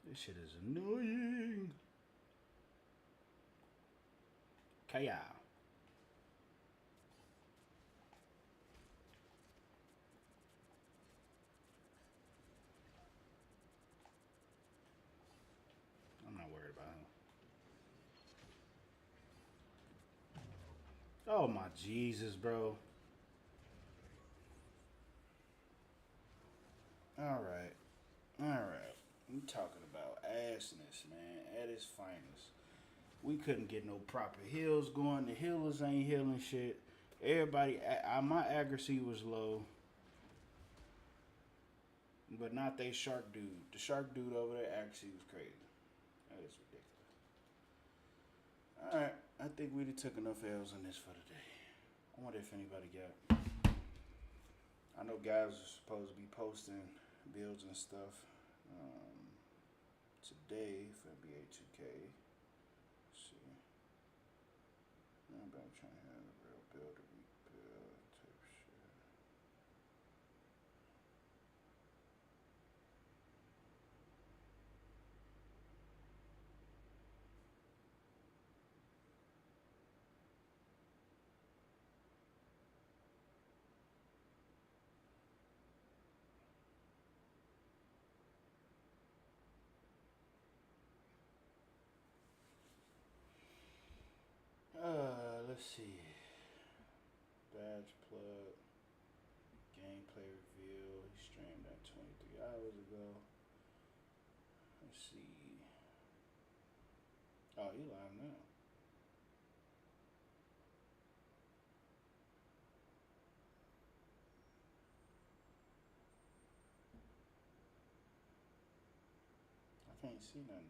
This shit is annoying. Kaya. I'm not worried about him. Oh my Jesus, bro. All right. All right. We talking about assness, man, at its finest. We couldn't get no proper heals going. The healers ain't healing shit. Everybody, my accuracy was low, but not they shark dude. The shark dude over there accuracy was crazy. That is ridiculous. All right, I think we took enough L's on this for today. I wonder if anybody got. I know guys are supposed to be posting builds and stuff today for NBA 2K. Let's see. I'm trying to have a real build or rebuild type shit. Let's see. Badge plug. Gameplay reveal. He streamed that 23 hours ago. Let's see. Oh, he live now. I can't see nothing.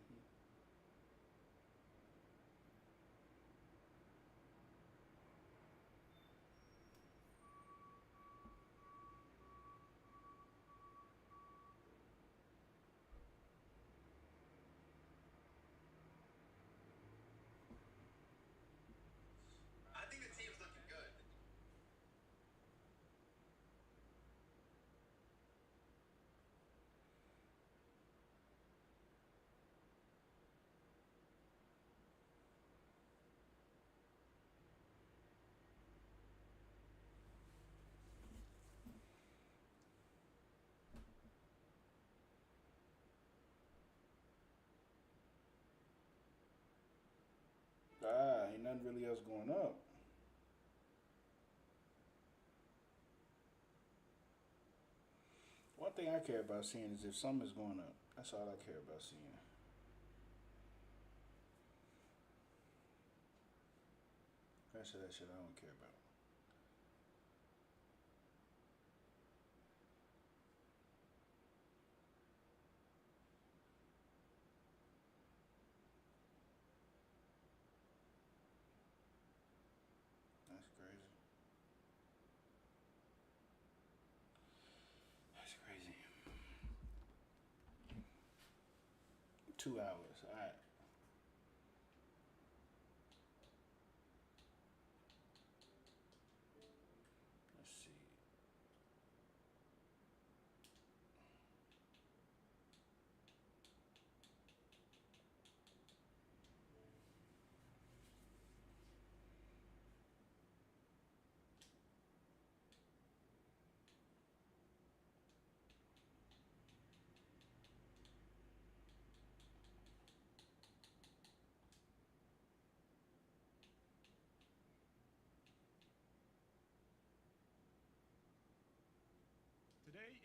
Ain't nothing really else going up. One thing I care about seeing is if something is going up. That's all I care about seeing. Rest of that shit I don't care about. That's crazy. That's crazy. 2 hours. All right. Let's see. Today,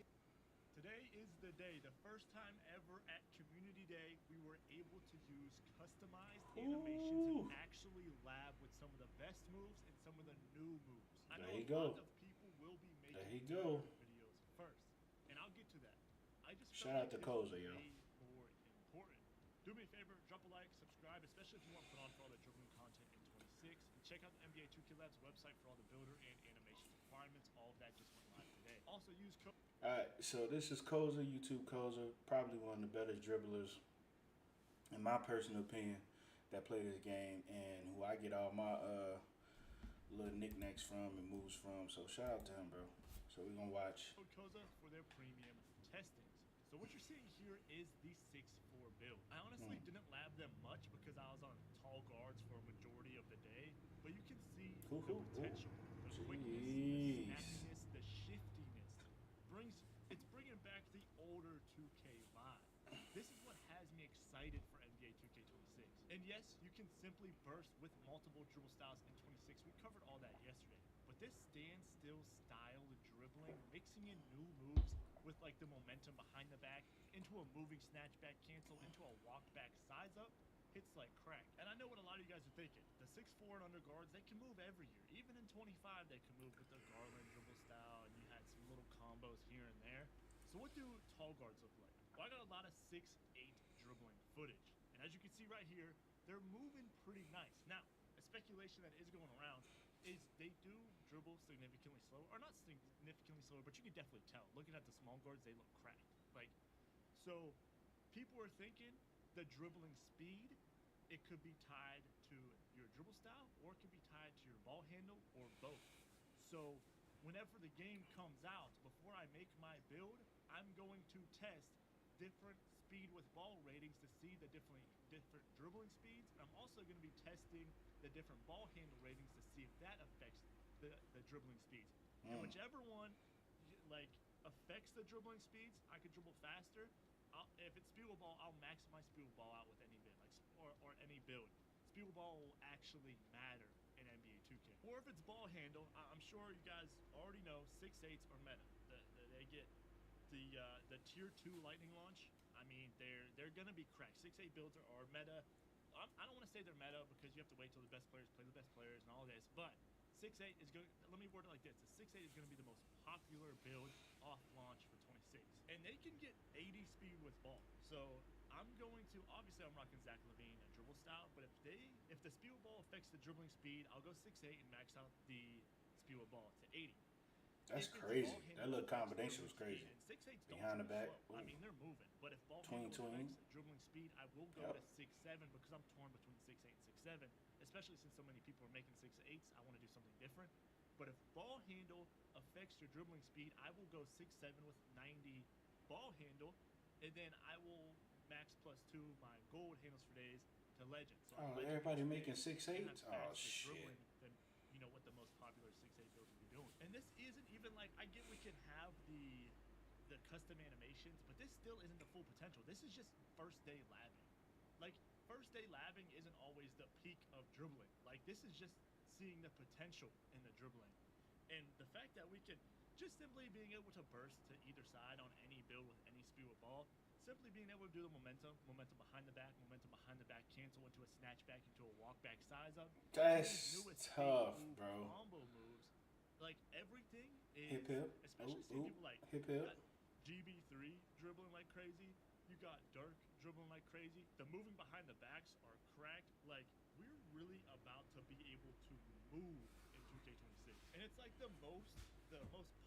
today is the day, the first time ever at Community Day, we were able to use customized animations Ooh. and actually lab with some of the best moves and some of the new moves. I know There you a go. lot of people will be There making you go. videos first, and I'll get to that. I just Shout felt out like to this Koza, was yo. way more important. Do me a favor, drop a like, subscribe, especially if you want to put on for all the dribbling content in 26, and check out the NBA 2K Labs website for all the builder and animation requirements. All of that just went live today. Also use code. Alright, so this is Koza, YouTube Koza, probably one of the better dribblers, in my personal opinion, that play this game and who I get all my mechanics from and moves from. So shout out to him, bro. So we're gonna watch. Koza for their premium testings. So what you're seeing here is the 6'4" build. I honestly didn't lab them much because I was on tall guards for a majority of the day, but you can see the potential, the quickness, the snappiness, the shiftiness. It's bringing back the older 2K vibe. This is what has me excited for NBA 2K26. And yes, you can simply burst with multiple dribble styles in 26. We covered all that yesterday. But this standstill style of dribbling, mixing in new moves with like the momentum behind the back into a moving snatch back cancel, into a walk back size up, hits like crack. And I know what a lot of you guys are thinking. The 6'4" and under guards, they can move every year. Even in 25, they can move with the Garland dribble style, and you had some little combos here and there. So what do tall guards look like? Well, I got a lot of 6'8" dribbling footage. And as you can see right here, they're moving pretty nice. Now, a speculation that is going around is they do dribble significantly slower, or not significantly slower, but you can definitely tell. Looking at the small guards, they look cracked. Like, so people are thinking the dribbling speed, it could be tied to your dribble style, or it could be tied to your ball handle, or both. So whenever the game comes out, before I make my build, I'm going to test different speed with ball ratings to see the different dribbling speeds. And I'm also going to be testing the different ball handle ratings to see if that affects the dribbling speeds. And whichever one like affects the dribbling speeds, I can dribble faster. If it's speedable ball, I'll maximize speedable ball out with any bid, like or any build. Speedable ball will actually matter in NBA 2K. Or if it's ball handle, I'm sure you guys already know 6'8s are meta. They get the tier 2 lightning launch. I mean, they're gonna be cracked. 6'8 builds are meta. I don't want to say they're meta because you have to wait till the best players play the best players and all this. But 6'8 is going. Let me word it like this: the 6'8 is going to be the most popular build off launch for 26, and they can get 80 speed with ball. So I'm going to obviously I'm rocking Zach LaVine and dribble style, but if the speed with ball affects the dribbling speed, I'll go 6'8 and max out the speed with ball to 80. That's crazy. That little combination was crazy. Behind the back. I mean, they're moving. But if ball tween. affects dribbling speed, I will go to 6'7 because I'm torn between 6'8 and 6'7. Especially since so many people are making 6'8s, I want to do something different. But if ball handle affects your dribbling speed, I will go 6'7 with 90 ball handle, and then I will max +2 my gold handles for days to legend. So everybody making 6'8s? Oh shit. Than, you know, what the most popular 6'8 builds would be doing. And this isn't even like, I get we can have the custom animations, but this still isn't the full potential. This is just first day labbing. Like, first day labbing isn't always the peak of dribbling. Like, this is just seeing the potential in the dribbling. And the fact that we can just simply being able to burst to either side on any build with any speed with ball, simply being able to do the momentum behind the back cancel into a snatch back, into a walk back size up. That's tough, bro. Combo moves, like everything is, hip. especially seeing people like hip. GB3 dribbling like crazy. You got Dirk dribbling like crazy. The moving behind the backs are cracked. Like, we're really about to be able to move in 2K26. And it's like the most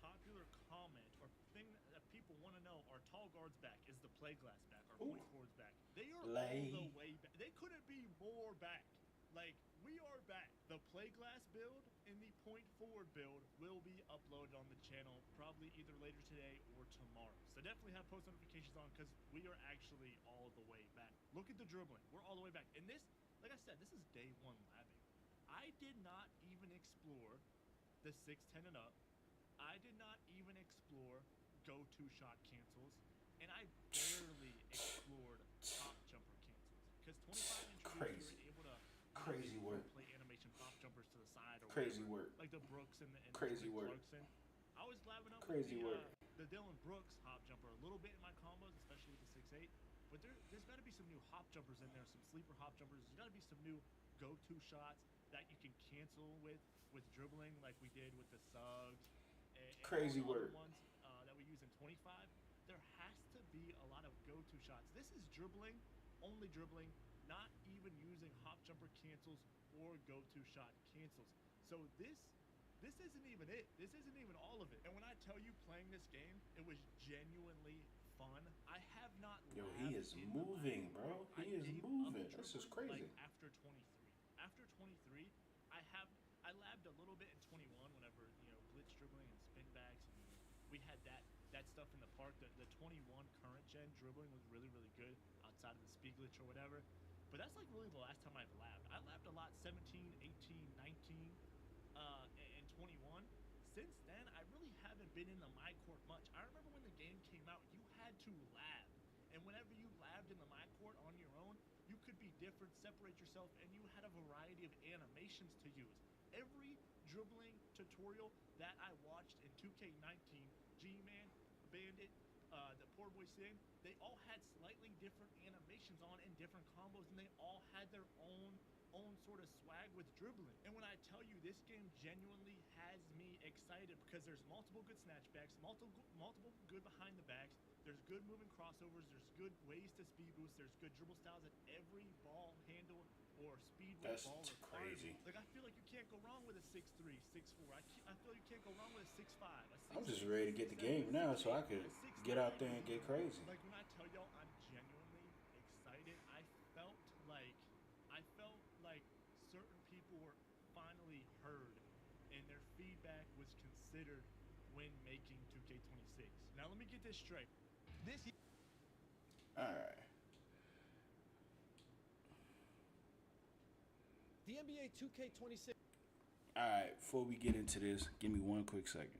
popular comment or thing that people want to know, are tall guards back? Is the play glass back? Are point forwards back? They are all the way back. They couldn't be more back. Like, we are back. The play glass build and the point forward build will be uploaded on the channel probably either later today or tomorrow. So definitely have post notifications on because we are actually all the way back. Look at the dribbling. We're all the way back. And this, like I said, this is day one labbing. I did not even explore the 6'10 and up. I did not even explore go-to shot cancels. And I barely explored top jumper cancels. Because 25 introduced you were able to crazy work. Play animation pop jumpers to the side or crazy whatever. Work. Like the Brooks and the crazy work. Clarkson. I was labbing up crazy with work. The Dylan Brooks hop jumper a little bit in my combos, especially with the 6'8. But there's got to be some new hop jumpers in there, some sleeper hop jumpers. There's got to be some new go-to shots that you can cancel with dribbling, like we did with the Suggs. And crazy all the work. Ones that we use in 25. There has to be a lot of go-to shots. This is dribbling, only dribbling, not even using hop jumper cancels or go-to shot cancels. So this isn't even it. This isn't even all of it. And when I tell you playing this game, it was genuinely fun. I have not. Yo, he is moving, bro. He is moving. This is crazy. Like after 23. After 23, I labbed a little bit in 21, dribbling and spin backs, and we had that stuff in the park. The 21 current gen dribbling was really really good outside of the speed glitch or whatever. But that's like really the last time I've labbed. I labbed a lot 17, 18, 19, and 21. Since then, I really haven't been in the my court much. I remember when the game came out, you had to lab. And whenever you labbed in the my court on your own, you could be different, separate yourself, and you had a variety of animations to use. Every dribbling tutorial that I watched in 2K19, G-Man, Bandit, the Poor Boy Sin, they all had slightly different animations on and different combos, and they all had their own sort of swag with dribbling. And when I tell you, this game genuinely has me excited because there's multiple good snatchbacks, multiple good behind the backs, there's good moving crossovers, there's good ways to speed boost, there's good dribble styles at every ball handle or speed with ball requires. Crazy. Like, I feel like you can't go wrong with a 6'3", 6'4". I feel you can't go wrong with a 6'5", a 6'6". I'm just ready to get the game now so I could get out there and get crazy. Like, when I tell y'all I'm genuinely excited, I felt like certain people were finally heard and their feedback was considered when making 2K26. Now let me get this straight. Alright. The NBA 2K26. Alright, before we get into this, give me one quick second.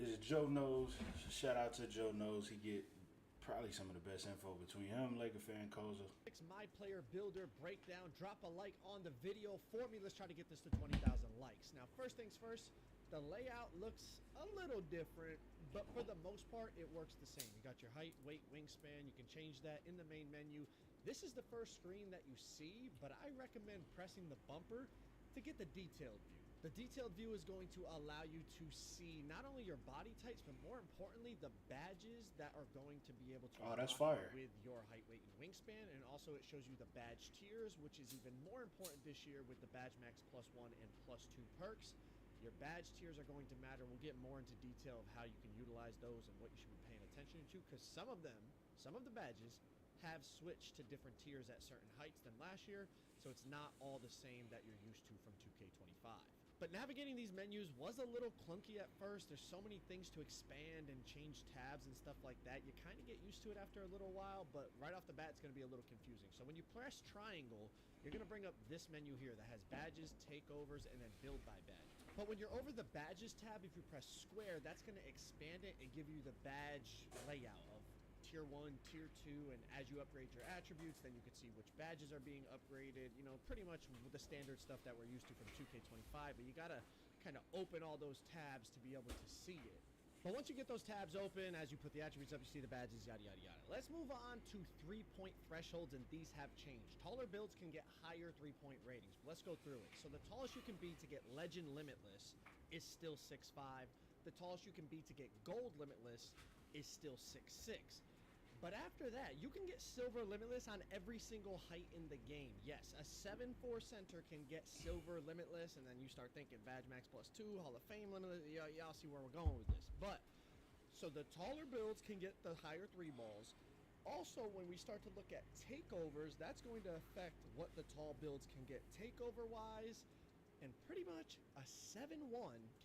is Joe Knows. Shout out to Joe Knows. He get probably some of the best info between him, Laker fan, Koza. My player builder breakdown. Drop a like on the video for me. Let's try to get this to 20,000 likes. Now, first things first, the layout looks a little different, but for the most part, it works the same. You got your height, weight, wingspan. You can change that in the main menu. This is the first screen that you see, but I recommend pressing the bumper to get the detailed view. The detailed view is going to allow you to see not only your body types, but more importantly, the badges that are going to be able to that's unlock fire. with your height, weight, and wingspan. And also it shows you the badge tiers, which is even more important this year with the Badge Max +1 and +2 perks. Your badge tiers are going to matter. We'll get more into detail of how you can utilize those and what you should be paying attention to, because some of the badges have switched to different tiers at certain heights than last year, so it's not all the same that you're used to from 2K25. But navigating these menus was a little clunky at first. There's so many things to expand and change tabs and stuff like that. You kind of get used to it after a little while, but right off the bat, it's going to be a little confusing. So when you press triangle, you're going to bring up this menu here that has badges, takeovers, and then build by badge. But when you're over the badges tab, if you press square, that's going to expand it and give you the badge layout of tier 1, tier 2, and as you upgrade your attributes, then you can see which badges are being upgraded, you know, pretty much the standard stuff that we're used to from 2K25, but you gotta kind of open all those tabs to be able to see it. But once you get those tabs open, as you put the attributes up, you see the badges, yada, yada, yada. Let's move on to 3-point thresholds, and these have changed. Taller builds can get higher 3-point ratings. Let's go through it. So the tallest you can be to get Legend Limitless is still 6'5". The tallest you can be to get Gold Limitless is still 6'6". But after that, you can get Silver Limitless on every single height in the game. Yes, a 7'4 center can get Silver Limitless, and then you start thinking Badge Max +2, Hall of Fame Limitless. Y'all see where we're going with this. But, so the taller builds can get the higher 3 balls. Also, when we start to look at takeovers, that's going to affect what the tall builds can get takeover-wise. And pretty much a 7'1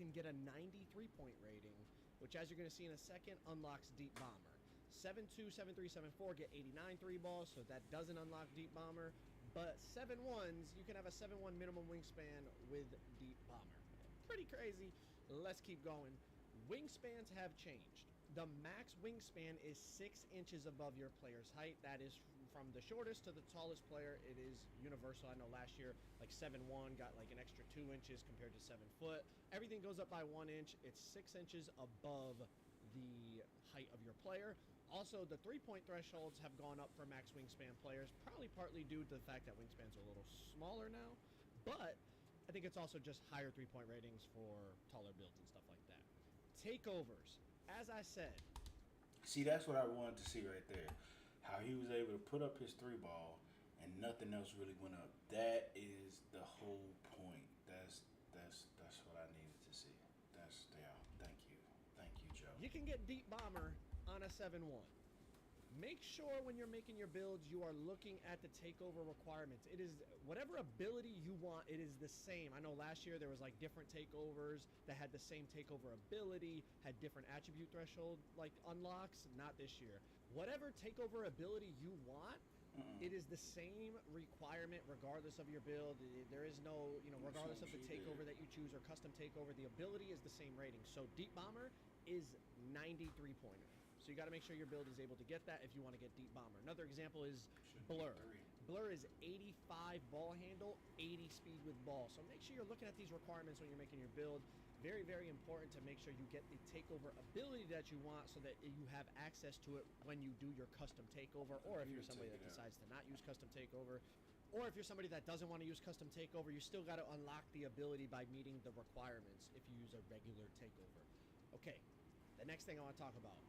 can get a 93-point rating, which, as you're going to see in a second, unlocks Deep Bomber. 7'2", 7'3", 7'4 get 89 3 balls, so that doesn't unlock Deep Bomber. But 7'1s, you can have a 7'1 minimum wingspan with Deep Bomber. Pretty crazy. Let's keep going. Wingspans have changed. The max wingspan is 6 inches above your player's height. That is from the shortest to the tallest player. It is universal. I know last year, like 7'1 got like an extra 2 inches compared to 7 foot. Everything goes up by 1 inch. It's 6 inches above the height of your player. Also, the 3-point thresholds have gone up for max wingspan players, probably partly due to the fact that wingspans are a little smaller now, but I think it's also just higher 3-point ratings for taller builds and stuff like that. Takeovers, as I said. See, that's what I wanted to see right there. How he was able to put up his 3-ball and nothing else really went up. That is the whole point. That's what I needed to see. Thank you, Joe. You can get Deep Bomber on a 7'1". Make sure when you're making your builds, you are looking at the takeover requirements. It is whatever ability you want, it is the same. I know last year there was like different takeovers that had the same takeover ability, had different attribute threshold like unlocks. Not this year. Whatever takeover ability you want, it is the same requirement regardless of your build. There is no, regardless of the takeover that you choose or custom takeover, the ability is the same rating. So Deep Bomber is 93 pointer. So you got to make sure your build is able to get that if you want to get Deep Bomber. Another example is Blur. Blur is 85 ball handle, 80 speed with ball. So make sure you're looking at these requirements when you're making your build. Very, very important to make sure you get the takeover ability that you want so that you have access to it when you do your custom takeover, or if you're somebody that decides to not use custom takeover, or if you're somebody that doesn't want to use custom takeover, you still got to unlock the ability by meeting the requirements if you use a regular takeover. Okay, the next thing I want to talk about.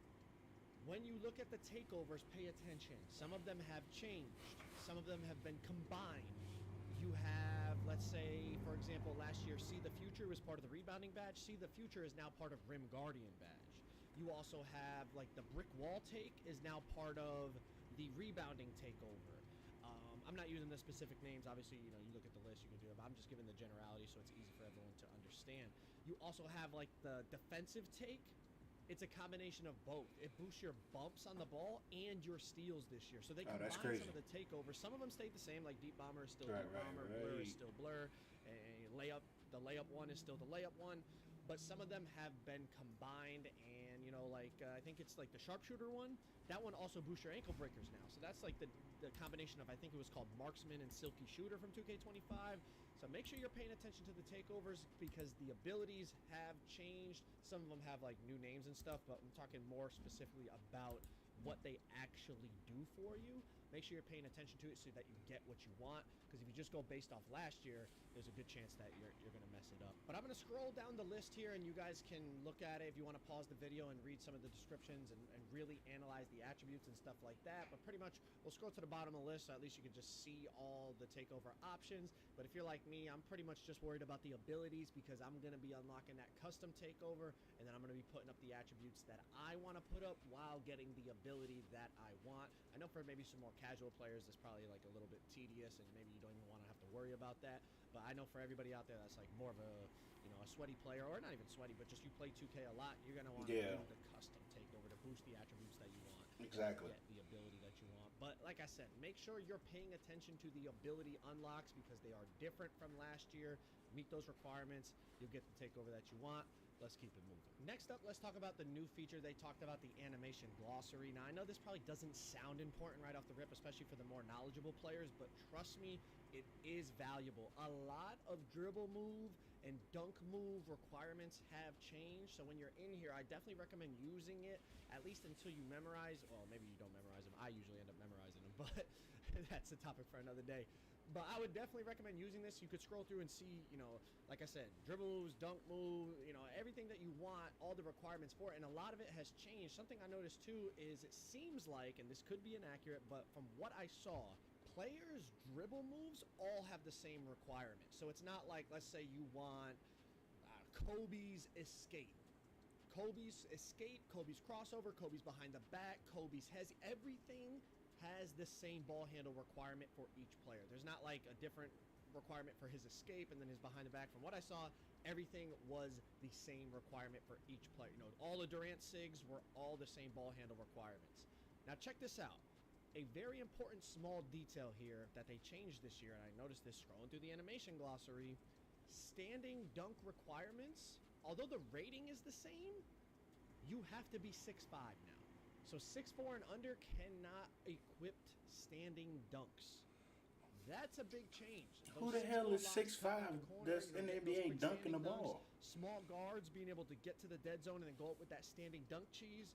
When you look at the takeovers, pay attention. Some of them have changed. Some of them have been combined. You have, let's say, for example, last year, See the Future was part of the rebounding badge. See the Future is now part of Rim Guardian badge. You also have, like, the brick wall take is now part of the rebounding takeover. I'm not using the specific names. Obviously, you look at the list, you can do it, but I'm just giving the generality so it's easy for everyone to understand. You also have, like, the defensive take. It's a combination of both. It boosts your bumps on the ball and your steals this year. So they combine some of the takeovers. Some of them stayed the same, like Deep Bomber is still Deep Bomber, Blur is still Blur, and the layup one is still the layup one. but some of them have been combined, and like I think it's like the sharpshooter one. That one also boosts your ankle breakers now. So that's like the combination of, I think it was called Marksman and Silky Shooter from 2K25. So make sure you're paying attention to the takeovers because the abilities have changed. Some of them have like new names and stuff, but I'm talking more specifically about what they actually do for you. Make sure you're paying attention to it so that you get what you want, because if you just go based off last year, there's a good chance that you're going to mess it up. But I'm going to scroll down the list here, and you guys can look at it if you want to pause the video and read some of the descriptions and really analyze the attributes and stuff like that. But pretty much, we'll scroll to the bottom of the list, so at least you can just see all the takeover options. But if you're like me, I'm pretty much just worried about the abilities, because I'm going to be unlocking that custom takeover, and then I'm going to be putting up the attributes that I want to put up while getting the ability that I want. I know for maybe some more casual players, it's probably like a little bit tedious, and maybe you don't even want to have to worry about that. But I know for everybody out there that's like more of a a sweaty player, or not even sweaty, but just you play 2K a lot, you're gonna want to do the custom takeover to boost the attributes that you want. Exactly. Get the ability that you want. But like I said, make sure you're paying attention to the ability unlocks because they are different from last year. Meet those requirements, you'll get the takeover that you want. Let's keep it moving. Next up, let's talk about the new feature. They talked about the animation glossary. Now, I know this probably doesn't sound important right off the rip, especially for the more knowledgeable players, but trust me, it is valuable. A lot of dribble move and dunk move requirements have changed, so when you're in here, I definitely recommend using it, at least until you memorize. Well, maybe you don't memorize them. I usually end up memorizing them, but that's a topic for another day. But I would definitely recommend using this. You could scroll through and see, like I said, dribble moves, dunk move, everything that you want, all the requirements for it. And a lot of it has changed. Something I noticed too is it seems like, and this could be inaccurate, but from what I saw, players' dribble moves all have the same requirement. So it's not like, let's say you want Kobe's escape. Kobe's escape, Kobe's crossover, Kobe's behind the back, Kobe's hezzy, everything has the same ball handle requirement for each player. There's not like a different requirement for his escape and then his behind the back. From what I saw, everything was the same requirement for each player. All the Durant SIGs were all the same ball handle requirements. Now check this out. A very important small detail here that they changed this year, and I noticed this scrolling through the animation glossary, standing dunk requirements, although the rating is the same, you have to be 6'5" now. So 6'4" and under cannot equip standing dunks. That's a big change. Who the hell is 6'5" that's in the NBA dunking the ball? Small guards being able to get to the dead zone and then go up with that standing dunk cheese.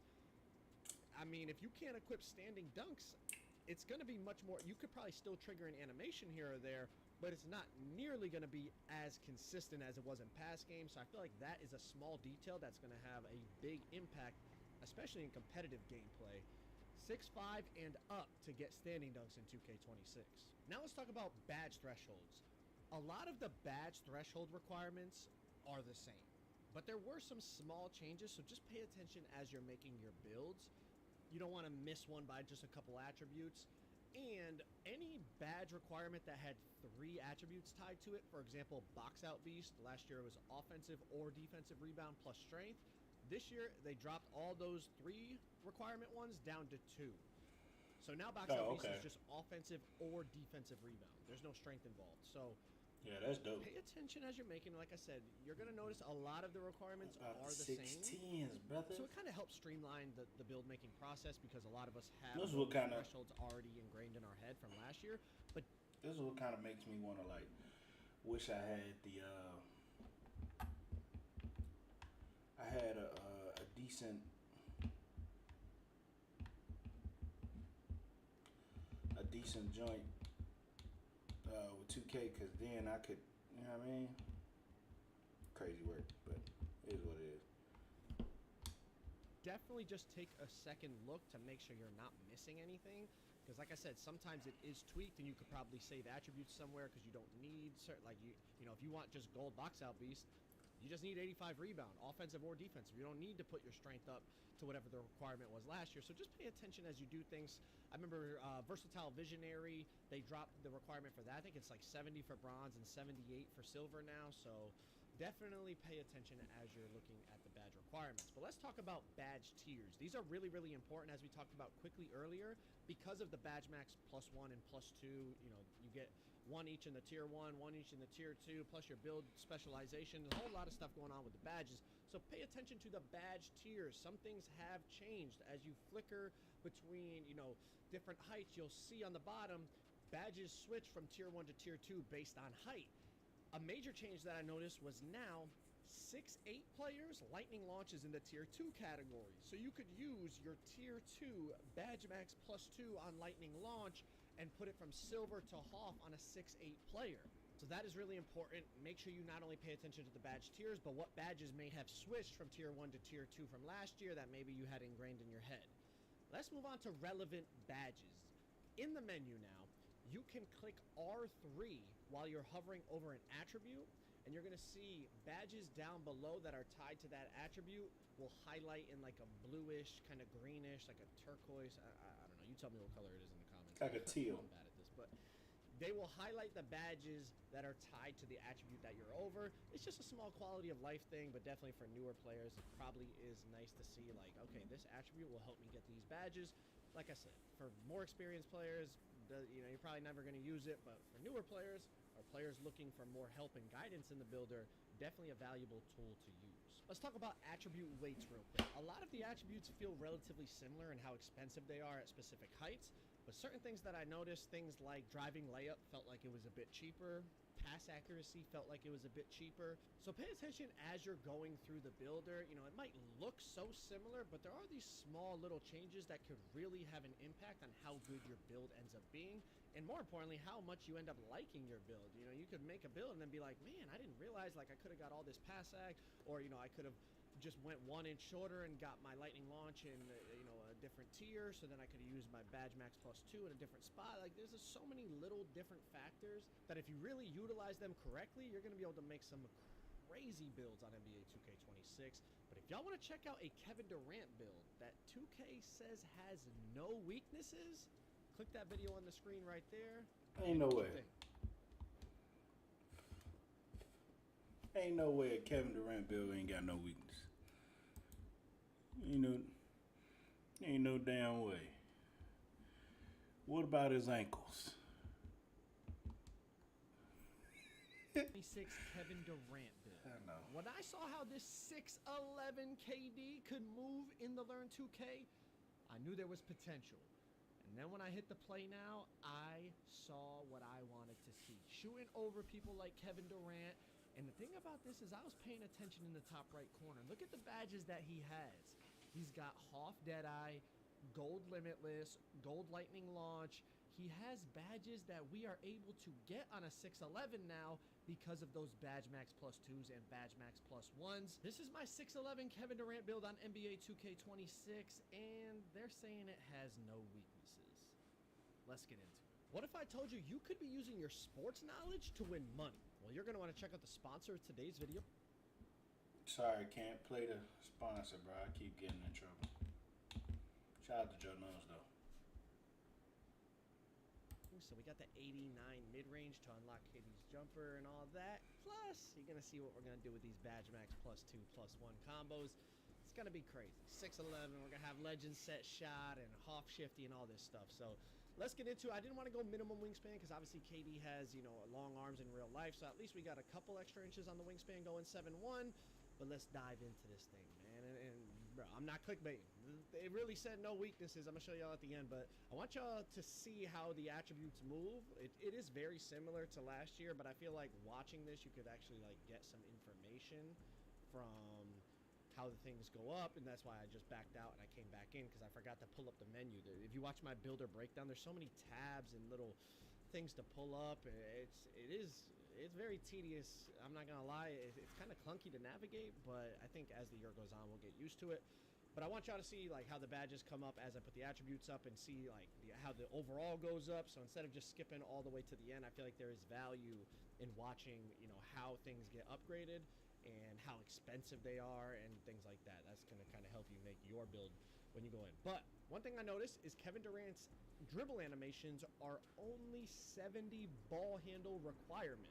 I mean, if you can't equip standing dunks, it's going to be much more. You could probably still trigger an animation here or there, but it's not nearly going to be as consistent as it was in past games. So I feel like that is a small detail that's going to have a big impact, especially in competitive gameplay. 6'5" and up to get standing dunks in 2K26. Now let's talk about badge thresholds. A lot of the badge threshold requirements are the same, but there were some small changes, so just pay attention as you're making your builds. You don't want to miss one by just a couple attributes. And any badge requirement that had 3 attributes tied to it, for example, box out beast, last year it was offensive or defensive rebound plus strength. This year, they dropped all those 3 requirement ones down to 2. So now box out beast is just offensive or defensive rebound. There's no strength involved. So yeah, that's dope. pay attention as you're making. Like I said, you're going to notice a lot of the requirements are the same. 16s, brother. So it kind of helps streamline the build making process because a lot of us have those thresholds already ingrained in our head from last year. But this is what kind of makes me want to wish I had a decent joint with 2K, because then I could, you know what I mean? Crazy work, but it is what it is. Definitely just take a second look to make sure you're not missing anything. Because like I said, sometimes it is tweaked and you could probably save attributes somewhere because you don't need certain, like if you want just gold box out beast, you just need 85 rebound, offensive or defensive. You don't need to put your strength up to whatever the requirement was last year. So just pay attention as you do things. I remember Versatile Visionary, they dropped the requirement for that. I think it's like 70 for bronze and 78 for silver now. So definitely pay attention as you're looking at the badge requirements. But let's talk about badge tiers. These are really, really important, as we talked about quickly earlier, because of the badge max +1 and +2. You get one each in the tier 1, one each in the tier 2, plus your build specialization. There's a whole lot of stuff going on with the badges. So pay attention to the badge tiers. Some things have changed. As you flicker between, different heights, you'll see on the bottom, badges switch from tier 1 to tier 2 based on height. A major change that I noticed was now 6-8 players, lightning launches in the tier 2 category. So you could use your tier 2 badge max +2 on lightning launch and put it from silver to Hoff on a 6-8 player. So that is really important. Make sure you not only pay attention to the badge tiers, but what badges may have switched from tier 1 to tier 2 from last year that maybe you had ingrained in your head. Let's move on to relevant badges. In the menu now, you can click R3 while you're hovering over an attribute, and you're going to see badges down below that are tied to that attribute will highlight in like a bluish, kind of greenish, like a turquoise. I don't know. You tell me what color it is in the comments. Like a teal. I'm bad at this, but they will highlight the badges that are tied to the attribute that you're over. It's just a small quality of life thing, but definitely for newer players, it probably is nice to see like, okay, this attribute will help me get these badges. Like I said, for more experienced players, you're probably never going to use it, but for newer players or players looking for more help and guidance in the builder, definitely a valuable tool to use. Let's talk about attribute weights real quick. A lot of the attributes feel relatively similar in how expensive they are at specific heights, but certain things that I noticed, things like driving layup felt like it was a bit cheaper. Pass accuracy felt like it was a bit cheaper. So pay attention as you're going through the builder. It might look so similar, but there are these small little changes that could really have an impact on how good your build ends up being. And more importantly, how much you end up liking your build. You could make a build and then be like, man, I didn't realize like I could have got all this pass ag, or I could have just went 1 inch shorter and got my lightning launch in a different tier, so then I could have used my badge max +2 in a different spot. Like there's just so many little different factors that if you really utilize them correctly, you're going to be able to make some crazy builds on NBA 2K26. But if y'all want to check out a Kevin Durant build that 2K says has no weaknesses, click that video on the screen right there. Ain't no way. Ain't no way a Kevin Durant build ain't got no weakness. Ain't no damn way. What about his ankles? 26 Kevin Durant build. I know. When I saw how this 6'11 KD could move in the Learn 2K, I knew there was potential. And then when I hit the play now, I saw what I wanted to see. Shooting over people like Kevin Durant. And the thing about this is I was paying attention in the top right corner. Look at the badges that he has. He's got Hoff Deadeye, Gold Limitless, Gold Lightning Launch. He has badges that we are able to get on a 6'11 now because of those badge max +2s and badge max +1s. This is my 6'11 Kevin Durant build on NBA 2K26, and they're saying it has no weaknesses. Let's get into it. What if I told you you could be using your sports knowledge to win money? Well, you're going to want to check out the sponsor of today's video. Sorry, can't play the sponsor, bro. I keep getting in trouble. Shout out to Joe Nose, though. So we got the 89 mid-range to unlock KD's jumper and all that. Plus, you're going to see what we're going to do with these badge max +2, +1 combos. It's going to be crazy. 6'11", we're going to have legend set shot and Hoff shifty and all this stuff. So let's get into it. I didn't want to go minimum wingspan because obviously KD has, long arms in real life. So at least we got a couple extra inches on the wingspan going 7'1". But let's dive into this thing, man. And bro, I'm not clickbaiting. It really said no weaknesses. I'm going to show y'all at the end. But I want y'all to see how the attributes move. It is very similar to last year, but I feel like watching this, you could actually get some information from how the things go up, and that's why I just backed out and I came back in because I forgot to pull up the menu. If you watch my builder breakdown, there's so many tabs and little things to pull up. It's very tedious. I'm not gonna lie, it's kind of clunky to navigate, but I think as the year goes on, we'll get used to it. But I want y'all to see how the badges come up as I put the attributes up, and see how the overall goes up. So instead of just skipping all the way to the end, I feel like there is value in watching how things get upgraded and how expensive they are and things like that. That's gonna kind of help you make your build when you go in. But one thing I noticed is Kevin Durant's dribble animations are only 70 ball handle requirement.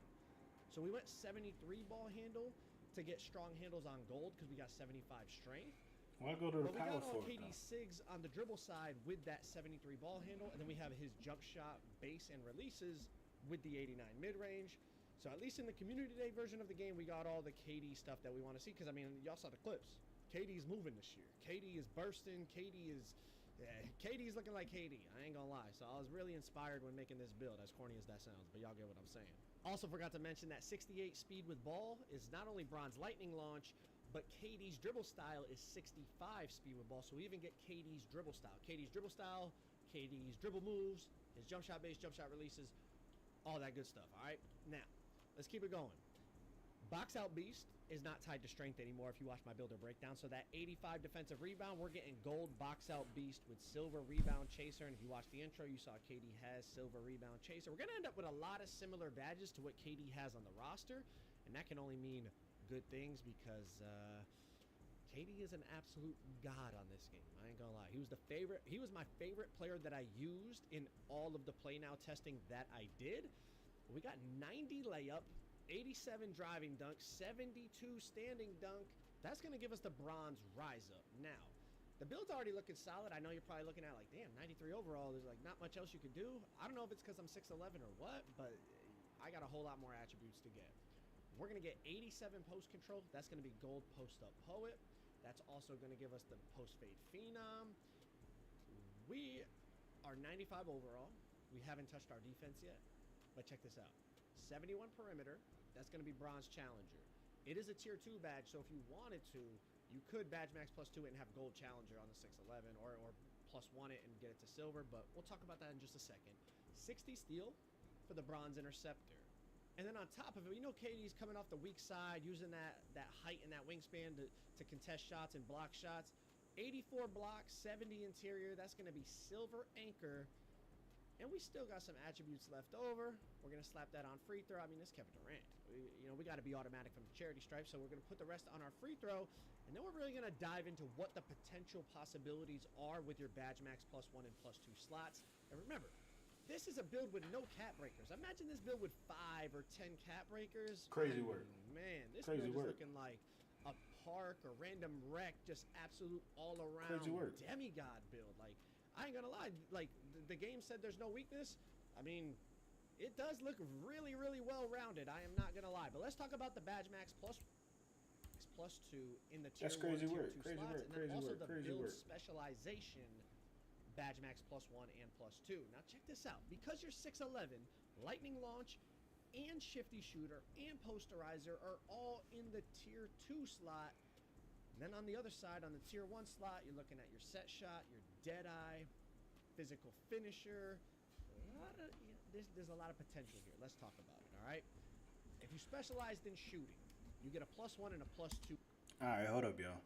So we went 73 ball handle to get strong handles on gold because we got 75 strength. Why go to the But we power got all forward? KD Sigs on the dribble side with that 73 ball handle, and then we have his jump shot, base, and releases with the 89 mid-range. So at least in the community day version of the game, we got all the KD stuff that we want to see. Because, I mean, y'all saw the clips. KD's moving this year. KD is bursting. KD's looking like KD. I ain't gonna lie. So I was really inspired when making this build, as corny as that sounds. But y'all get what I'm saying. Also forgot to mention that 68 speed with ball is not only Bronze Lightning launch, but KD's dribble style is 65 speed with ball. So we even get KD's dribble style. KD's dribble style, KD's dribble moves, his jump shot base, jump shot releases, all that good stuff. All right. Now, let's keep it going. Box out beast is not tied to strength anymore if you watch my builder breakdown. So that 85 defensive rebound, we're getting gold box out beast with silver rebound chaser. And if you watch the intro, you saw KD has silver rebound chaser. We're going to end up with a lot of similar badges to what KD has on the roster. And that can only mean good things because KD is an absolute god on this game. I ain't gonna lie. He was my favorite player that I used in all of the play now testing that I did. We got 90 layup, 87 driving dunk, 72 standing dunk. That's going to give us the bronze rise up. Now, the build's already looking solid. I know you're probably looking at like, damn, 93 overall. There's like not much else you could do. I don't know if it's because I'm 6'11 or what, but I got a whole lot more attributes to get. We're going to get 87 post control. That's going to be gold post up poet. That's also going to give us the post fade phenom. We are 95 overall. We haven't touched our defense yet. But check this out. 71 perimeter. That's going to be bronze challenger. It is a tier 2 badge, so if you wanted to, you could badge max +2 it and have gold challenger on the 611 or +1 it and get it to silver, but we'll talk about that in just a second. 60 steal for the bronze interceptor. And then on top of it, you know KD's coming off the weak side, using that height and that wingspan to contest shots and block shots. 84 blocks, 70 interior. That's going to be silver anchor. And we still got some attributes left over. We're going to slap that on free throw. I mean, it's Kevin Durant. We got to be automatic from the charity stripe, so we're going to put the rest on our free throw. And then we're really going to dive into what the potential possibilities are with your badge max +1 and +2 slots. And remember, this is a build with no cap breakers. Imagine this build with 5 or 10 cap breakers. Crazy work. Man, this Crazy build work. is looking like a park or random wreck, just absolute all-around Crazy work. demigod build. Like, I ain't gonna lie, like the game said there's no weakness. I mean, it does look really, really well-rounded. I am not gonna lie. But let's talk about the badge max +2 in the tier That's 1, crazy tier work. 2 Crazy slots, work. and then Crazy also work. the Crazy build work. specialization badge max +1 and +2. Now check this out. Because you're 6'11", lightning launch and shifty shooter and posterizer are all in the tier 2 slot. And then on the other side, on the tier 1 slot, you're looking at your set shot, your dead eye, physical finisher. There's a lot of potential here. Let's talk about it, all right? If you specialized in shooting, you get a +1 and a +2. All right, hold up, y'all.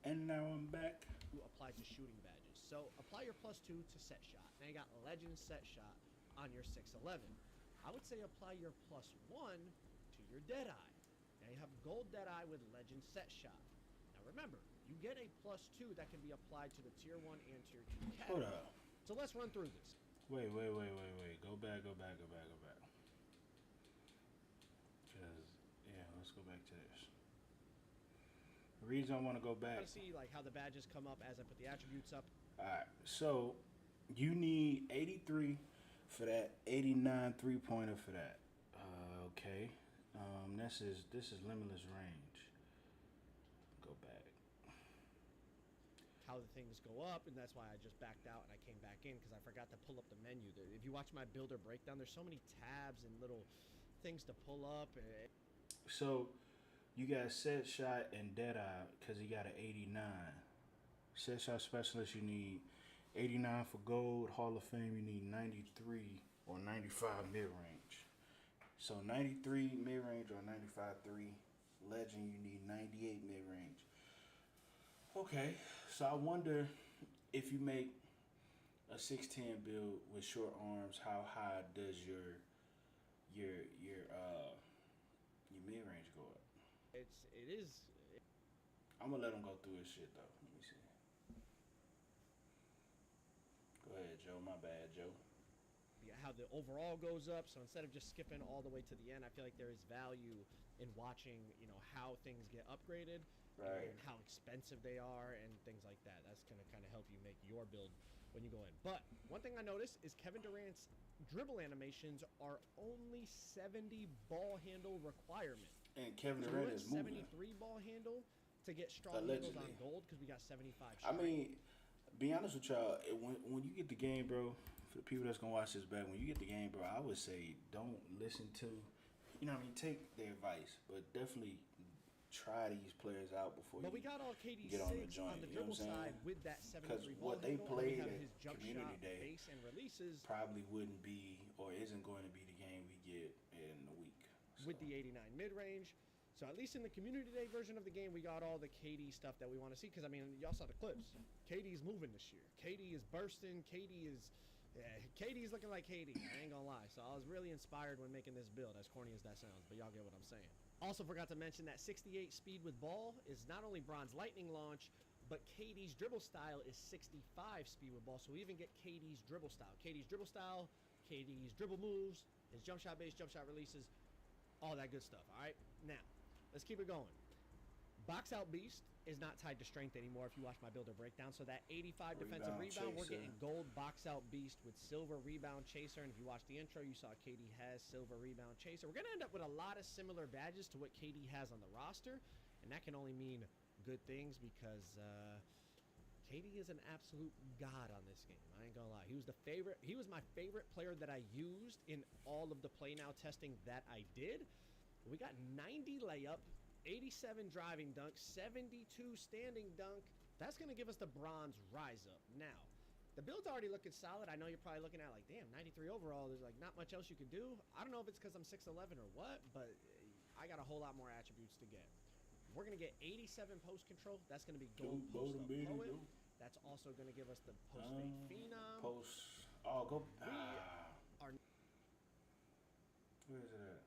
And now I'm back. Apply to shooting badges. So apply your +2 to set shot. Now you got legend set shot on your 611. I would say apply your +1 to your Deadeye. Now you have gold Deadeye with legend set shot. Now remember, you get a +2 that can be applied to the tier 1 and tier 2 Hold category. up. So let's run through this. Wait. Go back. Because, yeah, let's go back to this. The reason I want to go back. Let's see like how the badges come up as I put the attributes up. Alright, so you need 83 for that, 89 3-pointer for that. Okay. This is limitless range. Go back. How the things go up, and that's why I just backed out and I came back in because I forgot to pull up the menu. If you watch my builder breakdown, there's so many tabs and little things to pull up. So you got set shot and Deadeye because you got an 89. Set shot specialist, you need 89 for gold. Hall of Fame, you need 93 or 95 mid range. So 93 mid range or 95 3. Legend, you need 98 mid range. Okay, so I wonder if you make a 610 build with short arms, how high does your mid range go up? It is. I'm gonna let him go through his shit though. Let me see. Go ahead, Joe. My bad, Joe. How the overall goes up. So instead of just skipping all the way to the end, I feel like there is value in watching, how things get upgraded, Right. and how expensive they are, and things like that. That's gonna kind of help you make your build when you go in. But one thing I noticed is Kevin Durant's dribble animations are only 70 ball handle requirement. And Kevin So Durant we is went moving. 73 ball handle to get strong handles on Allegedly. gold because we got 75. I straight. mean, be honest with y'all, when you get the game, bro, for the people that's gonna watch this back, when you get the game, bro, I would say don't listen to, take their advice, but definitely try these players out before But you we got all KD get on the 6 joint. on the You know dribble what I'm saying? side with that 73 ball what they handle, and we played have at his jump Community shot, Day base, and releases probably wouldn't be or isn't going to be the game we get in a week. with the 89 mid-range. So at least in the Community Day version of the game, we got all the KD stuff that we want to see. Because, y'all saw the clips. KD's moving this year. KD is bursting. KD's looking like KD. I ain't gonna lie. So I was really inspired when making this build, as corny as that sounds. But y'all get what I'm saying. Also forgot to mention that 68 speed with ball is not only Bronze Lightning launch, but KD's dribble style is 65 speed with ball. So we even get KD's dribble style. KD's dribble style, KD's dribble moves, his jump shot base, jump shot releases, all that good stuff. All right, now let's keep it going. Box out beast is not tied to strength anymore if you watch my builder breakdown. So that 85 defensive rebound, we're chaser. getting gold box out beast with silver rebound chaser. And if you watch the intro, you saw KD has silver rebound chaser. We're going to end up with a lot of similar badges to what KD has on the roster. And that can only mean good things because KD is an absolute god on this game. I ain't gonna lie. He was my favorite player that I used in all of the play now testing that I did. We got 90 layup, 87 driving dunk, 72 standing dunk. That's going to give us the bronze rise up. Now, the build's already looking solid. I know you're probably looking at like, damn, 93 overall. There's like not much else you can do. I don't know if it's because I'm 6'11 or what, but I got a whole lot more attributes to get. We're going to get 87 post control. That's going to be gold post up poet. That's also going to give us the post fade phenom. Post. Oh, go. are Where is it at?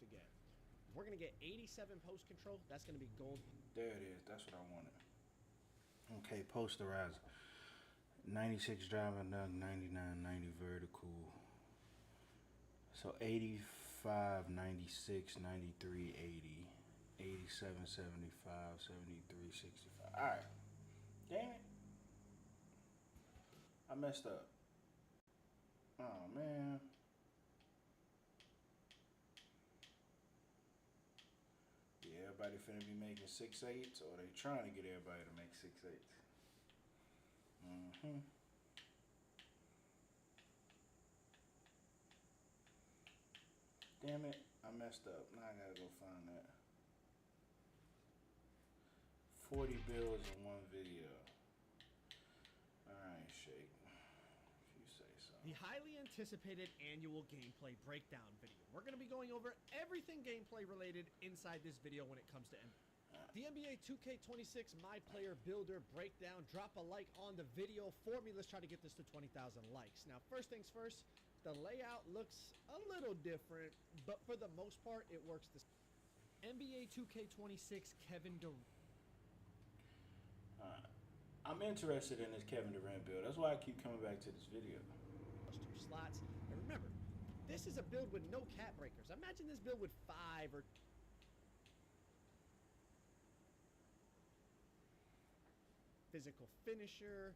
to get. We're going to get 87 post control. That's going to be gold. There it is. That's what I wanted. Okay, posterizer. 96 driving dunk, 99, 90 vertical. So 85, 96, 93, 80, 87, 75, 73, 65. All right. Damn it. I messed up. Oh, man. Yeah, everybody finna be making 6'8", or they trying to get everybody to make 6'8". Damn it, I messed up. Now I gotta go find that. 40 bills in one video. Alright, Shake. If you say so. The highly anticipated annual gameplay breakdown video. We're going to be going over everything gameplay related inside this video when it comes to the NBA 2K26 My Player Builder breakdown. Drop a like on the video for me. Let's try to get this to 20,000 likes. Now, first things first, the layout looks a little different, but for the most part, it works the same. NBA 2K26 Kevin Durant. I'm interested in this Kevin Durant build. That's why I keep coming back to this video. Plus 2 slots. And remember, this is a build with no cap breakers. Imagine this build with 5 or physical finisher.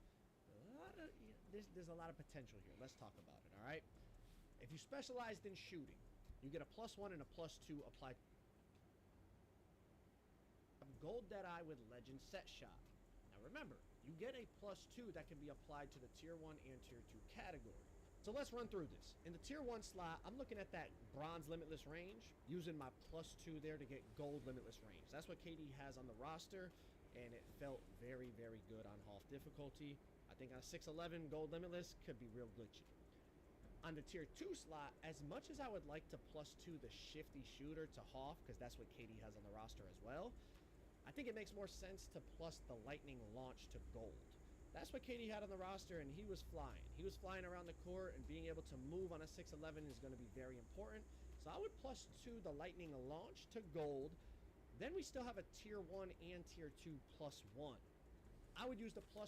There's a lot of potential here. Let's talk about it, all right? If you specialized in shooting, you get a +1 and a +2 applied. Gold Deadeye with Legend Set Shot. Now remember, you get a +2 that can be applied to the Tier 1 and Tier 2 category. So let's run through this. In the Tier 1 slot, I'm looking at that Bronze Limitless range, using my +2 there to get Gold Limitless range. That's what KD has on the roster, and it felt very, very good on Hoff difficulty. I think on 6'11", Gold Limitless could be real glitchy. On the Tier 2 slot, as much as I would like to +2 the Shifty Shooter to Hoff, because that's what KD has on the roster as well, I think it makes more sense to plus the Lightning Launch to Gold. That's what KD had on the roster, and he was flying. He was flying around the court, and being able to move on a 6'11" is going to be very important. So I would +2 the Lightning Launch to Gold. Then we still have a Tier 1 and Tier 2 +1. I would use the +1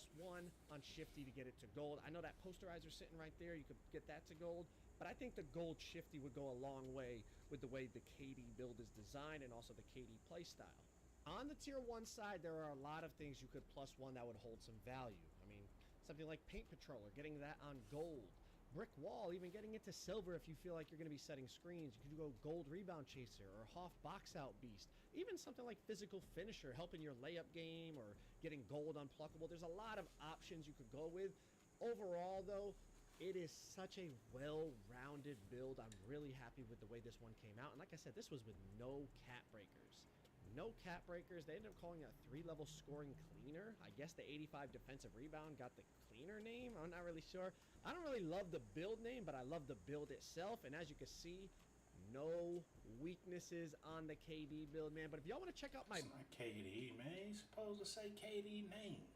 on Shifty to get it to Gold. I know that posterizer sitting right there. You could get that to Gold. But I think the Gold Shifty would go a long way with the way the KD build is designed and also the KD playstyle. On the Tier 1 side, there are a lot of things you could +1 that would hold some value. I mean, something like Paint Patroller, getting that on Gold. Brick Wall, even getting it to Silver if you feel like you're going to be setting screens. You could go Gold Rebound Chaser or Hoff Box Out Beast. Even something like Physical Finisher, helping your layup game or getting Gold Unpluckable. There's a lot of options you could go with. Overall, though, it is such a well-rounded build. I'm really happy with the way this one came out. And like I said, this was with no cap breakers. No cap breakers. They ended up calling it a 3-level scoring cleaner. I guess the 85 defensive rebound got the cleaner name. I'm not really sure. I don't really love the build name, but I love the build itself. And as you can see, no weaknesses on the KD build, man. But if y'all want to check out my... It's not KD, man. He's supposed to say KD name.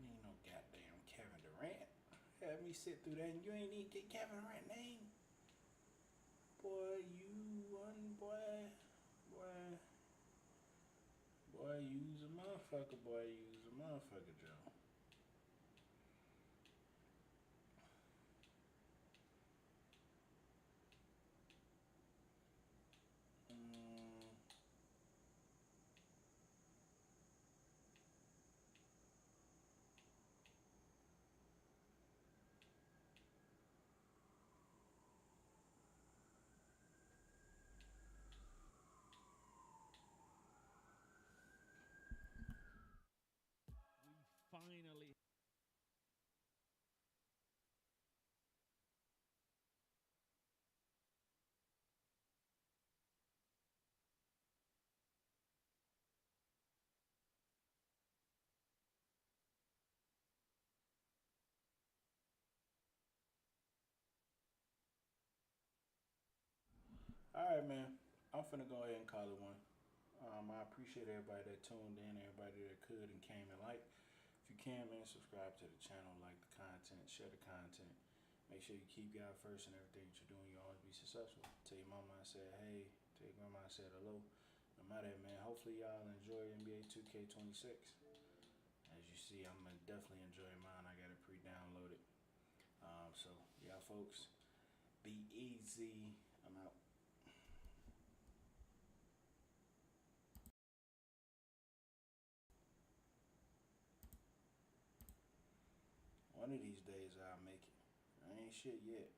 Ain't no goddamn Kevin Durant. Have me sit through that and you ain't even get Kevin Durant name. Boy, you one boy. Boy, use a motherfucker, boy, use a motherfucker, Joe. Finally. Alright, man. I'm finna go ahead and call it one. I appreciate everybody that tuned in, everybody that could and came and liked. If you can, man, subscribe to the channel, like the content, share the content. Make sure you keep God first in everything that you're doing. You'll always be successful. Tell your mama I said hey. Tell your grandma I said hello. No matter, man. Hopefully y'all enjoy NBA 2K26. As you see, I'm definitely enjoying mine. I got it pre-downloaded. So, y'all folks, be easy. I'm out. One of these days I'll make it. I ain't shit yet.